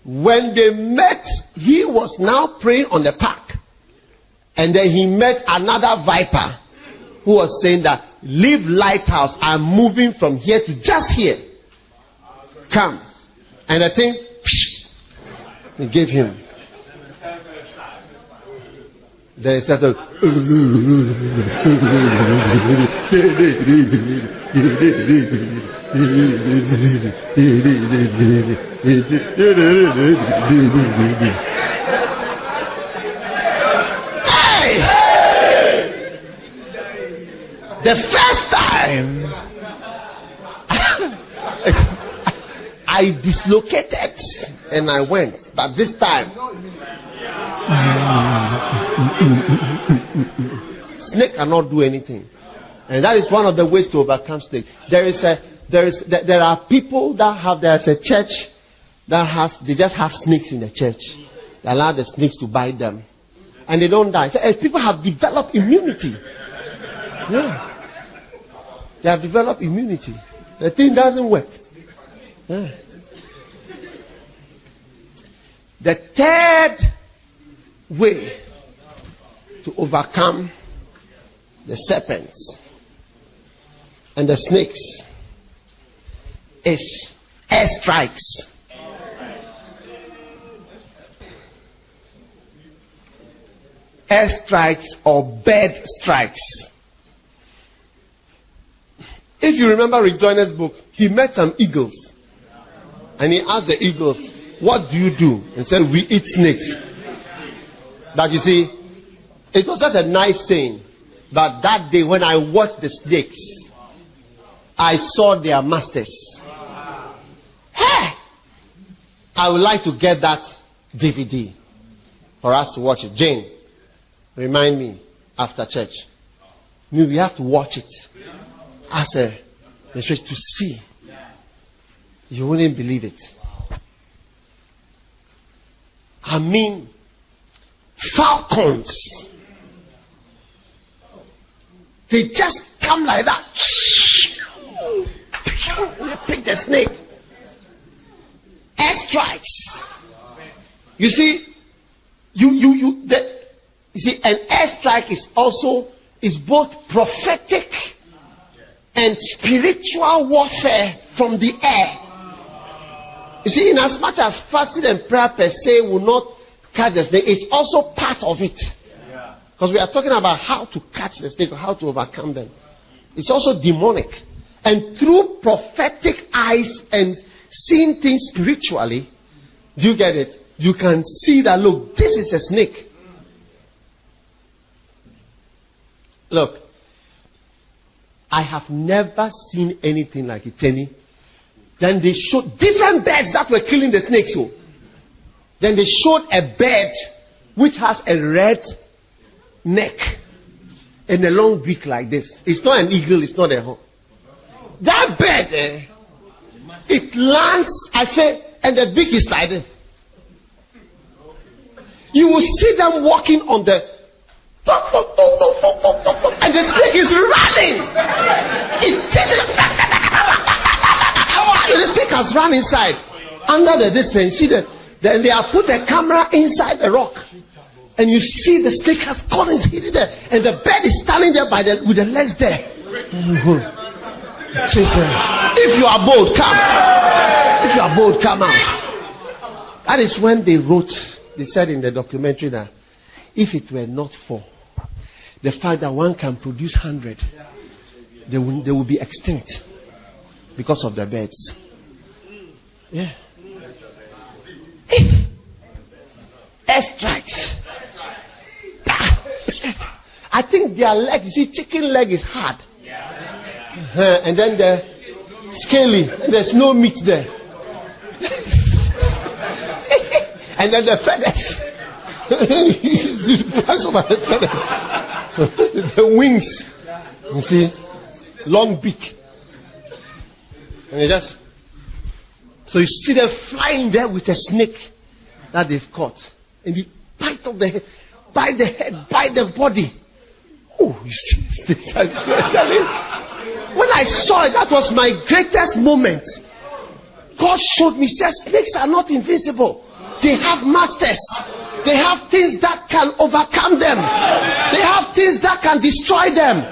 S2: when they met, he was now praying on the park. And then he met another viper who was saying that, leave Lighthouse, I'm moving from here to just here. Come. And I think, he gave him. They started. Hey! The first time I dislocated and I went, but this time snake cannot do anything, and that is one of the ways to overcome snake. There are people that have, there's a church that has, they just have snakes in the church. They allow the snakes to bite them, and they don't die. So, people have developed immunity. Yeah. They have developed immunity. The thing doesn't work. Yeah. The third way to overcome the serpents and the snakes is air strikes. Air strikes or bird strikes. If you remember Rejoiner's book, he met some eagles. And he asked the eagles, what do you do? And said, we eat snakes. That you see, it was just a nice saying. But that day when I watched the snakes, I saw their masters. Hey! I would like to get that DVD for us to watch it. Jane, remind me after church. We have to watch it as a message to see. You wouldn't believe it. I mean, falcons. They just come like that. They pick the snake. Air strikes. You see, you see, an airstrike is both prophetic and spiritual warfare from the air. You see, in as much as fasting and prayer per se will not catch the snake, it's also part of it. Because we are talking about how to catch the snake or how to overcome them. It's also demonic. And through prophetic eyes and seeing things spiritually, do you get it? You can see that, look, this is a snake. Look, I have never seen anything like it, Tenny. Then they showed different birds that were killing the snakes. So. Then they showed a bird which has a red neck and a long beak like this. It's not an eagle, it's not a hawk. That bird, it lands, I say, and the beak is like this. You will see them walking on the and the snake is running. The snake has run inside under the distance. See that? Then they have put a camera inside the rock, and you see the snake has gone and hit it there, and the bird is standing there with the legs there. If you are bold, come. If you are bold, come out. That is when they wrote. They said in the documentary that if it were not for the fact that one can produce 100, they will be extinct because of the birds. Yeah. Air strikes. I think their legs, you see, chicken leg is hard. And then the scaly, and there's no meat there. And then the feathers. Pass over the feathers. The wings. You see, long beak. And so you see them flying there with a snake that they've caught. And they bite off the head, bite the head, bite the body. Oh, you see this. When I saw it, that was my greatest moment. God showed me, said, snakes are not invisible. They have masters. They have things that can overcome them. They have things that can destroy them.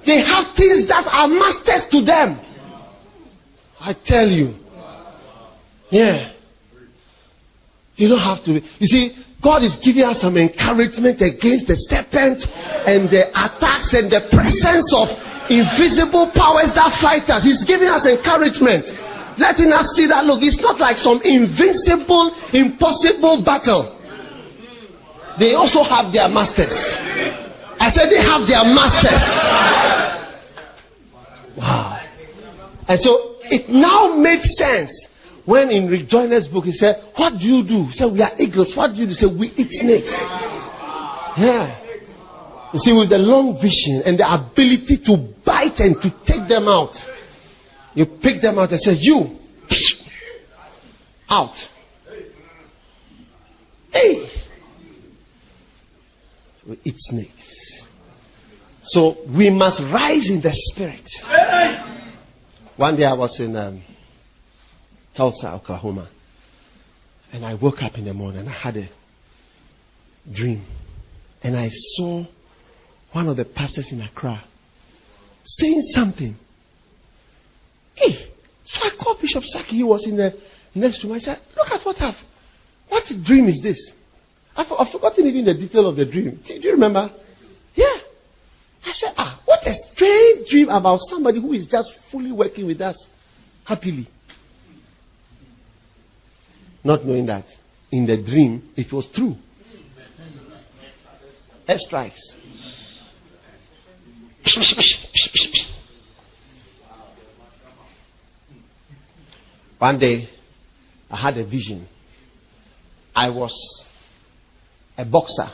S2: They have things that are masters to them. I tell you. Yeah. You don't have to. You see, God is giving us some encouragement against the serpent and the attacks and the presence of invisible powers that fight us. He's giving us encouragement. Letting us see that, look, it's not like some invincible, impossible battle. They also have their masters. I said they have their masters. Wow. And so it now makes sense when in Rejoiner's book he said, what do you do? He said, we are eagles. What do you do? He said, we eat snakes. Yeah. You see, with the long vision and the ability to bite and to take them out, you pick them out and say, you out. Hey. We eat snakes. So we must rise in the spirit. One day I was in Tulsa, Oklahoma. And I woke up in the morning and I had a dream. And I saw one of the pastors in Accra saying something. Hey, so I called Bishop Saki. He was in the next room. I said, look at what dream is this? I've forgotten even the detail of the dream. Do you remember? Yeah. I said, what a strange dream about somebody who is just fully working with us happily. Not knowing that in the dream it was true. Airstrikes. One day I had a vision. I was a boxer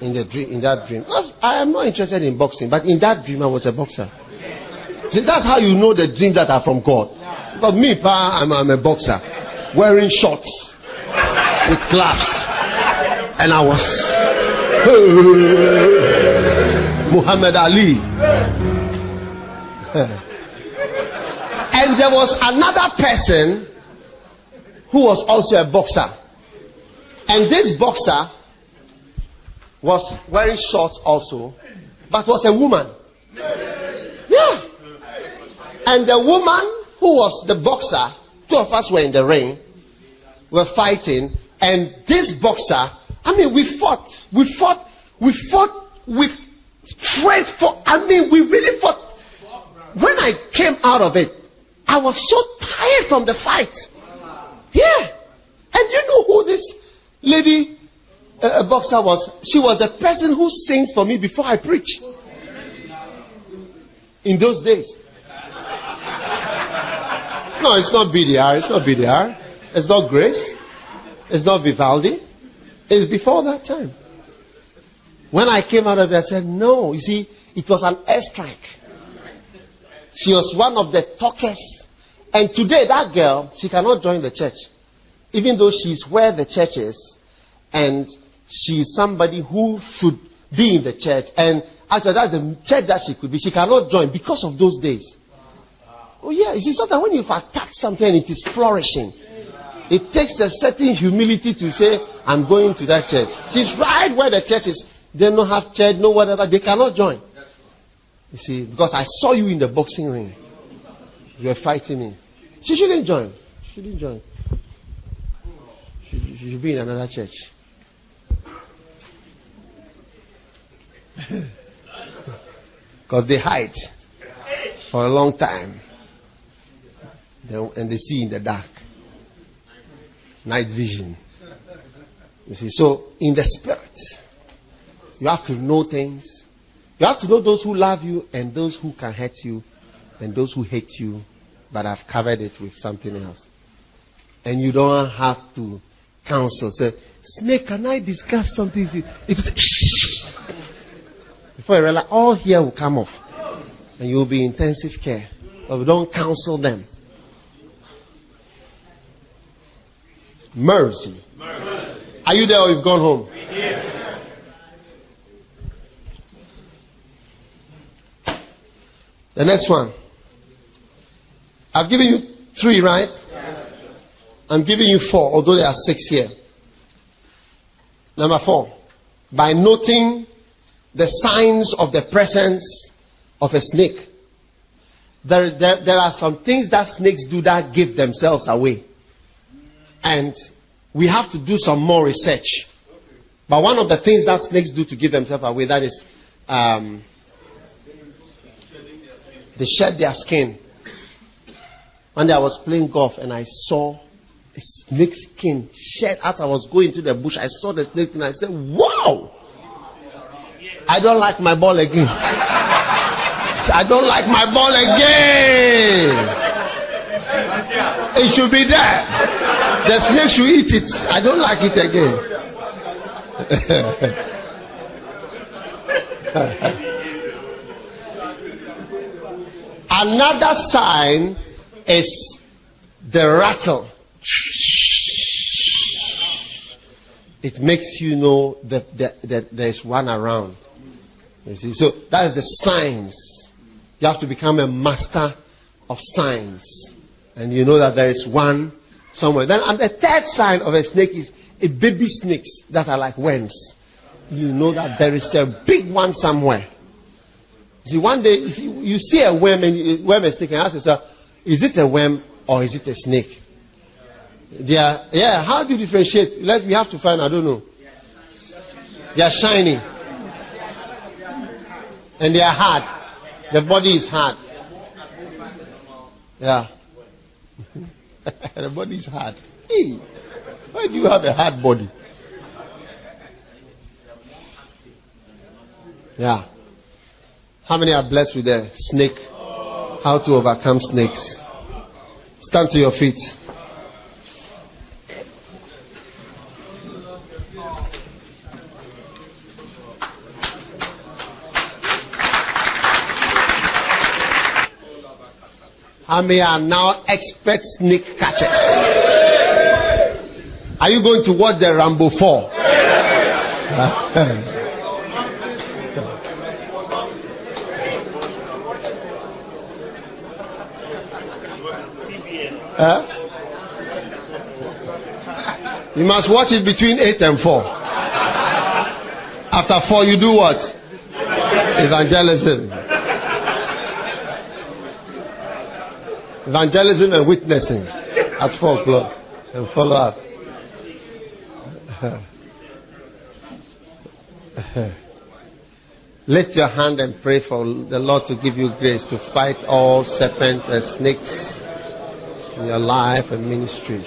S2: in that dream. I am not interested in boxing, but in that dream I was a boxer. See, that's how you know the dreams that are from God. Because me, I'm a boxer, wearing shorts with gloves, and I was Muhammad Ali. And there was another person who was also a boxer, and this boxer was wearing shorts also, but was a woman. Yeah. And the woman who was the boxer, two of us were in the ring, were fighting, and this boxer, we fought with strength. We really fought. When I came out of it, I was so tired from the fight. Yeah. And you know who this lady boxer was? She was the person who sings for me before I preach. In those days. No, it's not BDR. It's not BDR. It's not Grace. It's not Vivaldi. It's before that time. When I came out of it, I said, no. You see, it was an airstrike. She was one of the talkers. And today, that girl, she cannot join the church. Even though she's where the church is. And she's somebody who should be in the church. And actually, that's the church that she could be. She cannot join because of those days. Oh yeah, you see, sometimes when you attack something and it is flourishing, it takes a certain humility to say, I'm going to that church. She's right where the church is. They don't have church, no whatever. They cannot join. You see, because I saw you in the boxing ring. You were fighting me. She shouldn't join. She shouldn't join. She should be in another church. Because they hide for a long time. And they see in the dark. Night vision. You see, so in the spirit, you have to know things. You have to know those who love you and those who can hurt you and those who hate you, but have covered it with something else. And you don't have to counsel. Say, Snake, can I discuss something? Before you realize, all here will come off. And you will be in intensive care. But we don't counsel them. Mercy. Are you there or you've gone home? The next one. I've given you 3, right? I'm giving you 4, although there are 6 here. Number 4. By noting the signs of the presence of a snake. There are some things that snakes do that give themselves away. And we have to do some more research. But one of the things that snakes do to give themselves away, that is, they shed their skin. One day I was playing golf and I saw a snake skin shed as I was going to the bush. I saw the snake and I said, wow! I don't like my ball again. I don't like my ball again. It should be there. The snake should eat it. I don't like it again. Another sign is the rattle. it makes you know that there's one around. You see, so that is the signs. You have to become a master of signs, and you know that there is one somewhere. Then, and the third sign of a snake is a baby snakes that are like worms. You know that there is a big one somewhere. See, one day you see a worm and worm and snake, and ask yourself, is it a worm or is it a snake? How do you differentiate? We have to find, I don't know. They are shiny. And they are hard. The body is hard. Yeah. The body is hard. Hey, why do you have a hard body? Yeah. How many are blessed with a snake? How to overcome snakes? Stand to your feet. How many are now expert snake catchers? Are you going to watch the Rambo 4? You must watch it between 8 and 4. After 4, you do what? Evangelism. Evangelism and witnessing at 4 o'clock and follow up. Lift your hand and pray for the Lord to give you grace to fight all serpents and snakes in your life and ministry.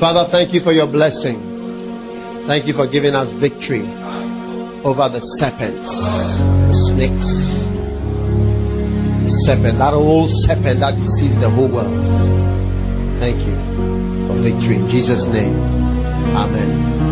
S2: Father, thank you for your blessing. Thank you for giving us victory over the serpents, the snakes, the serpent, that old serpent that deceives the whole world. Thank you for victory in Jesus' name. Amen.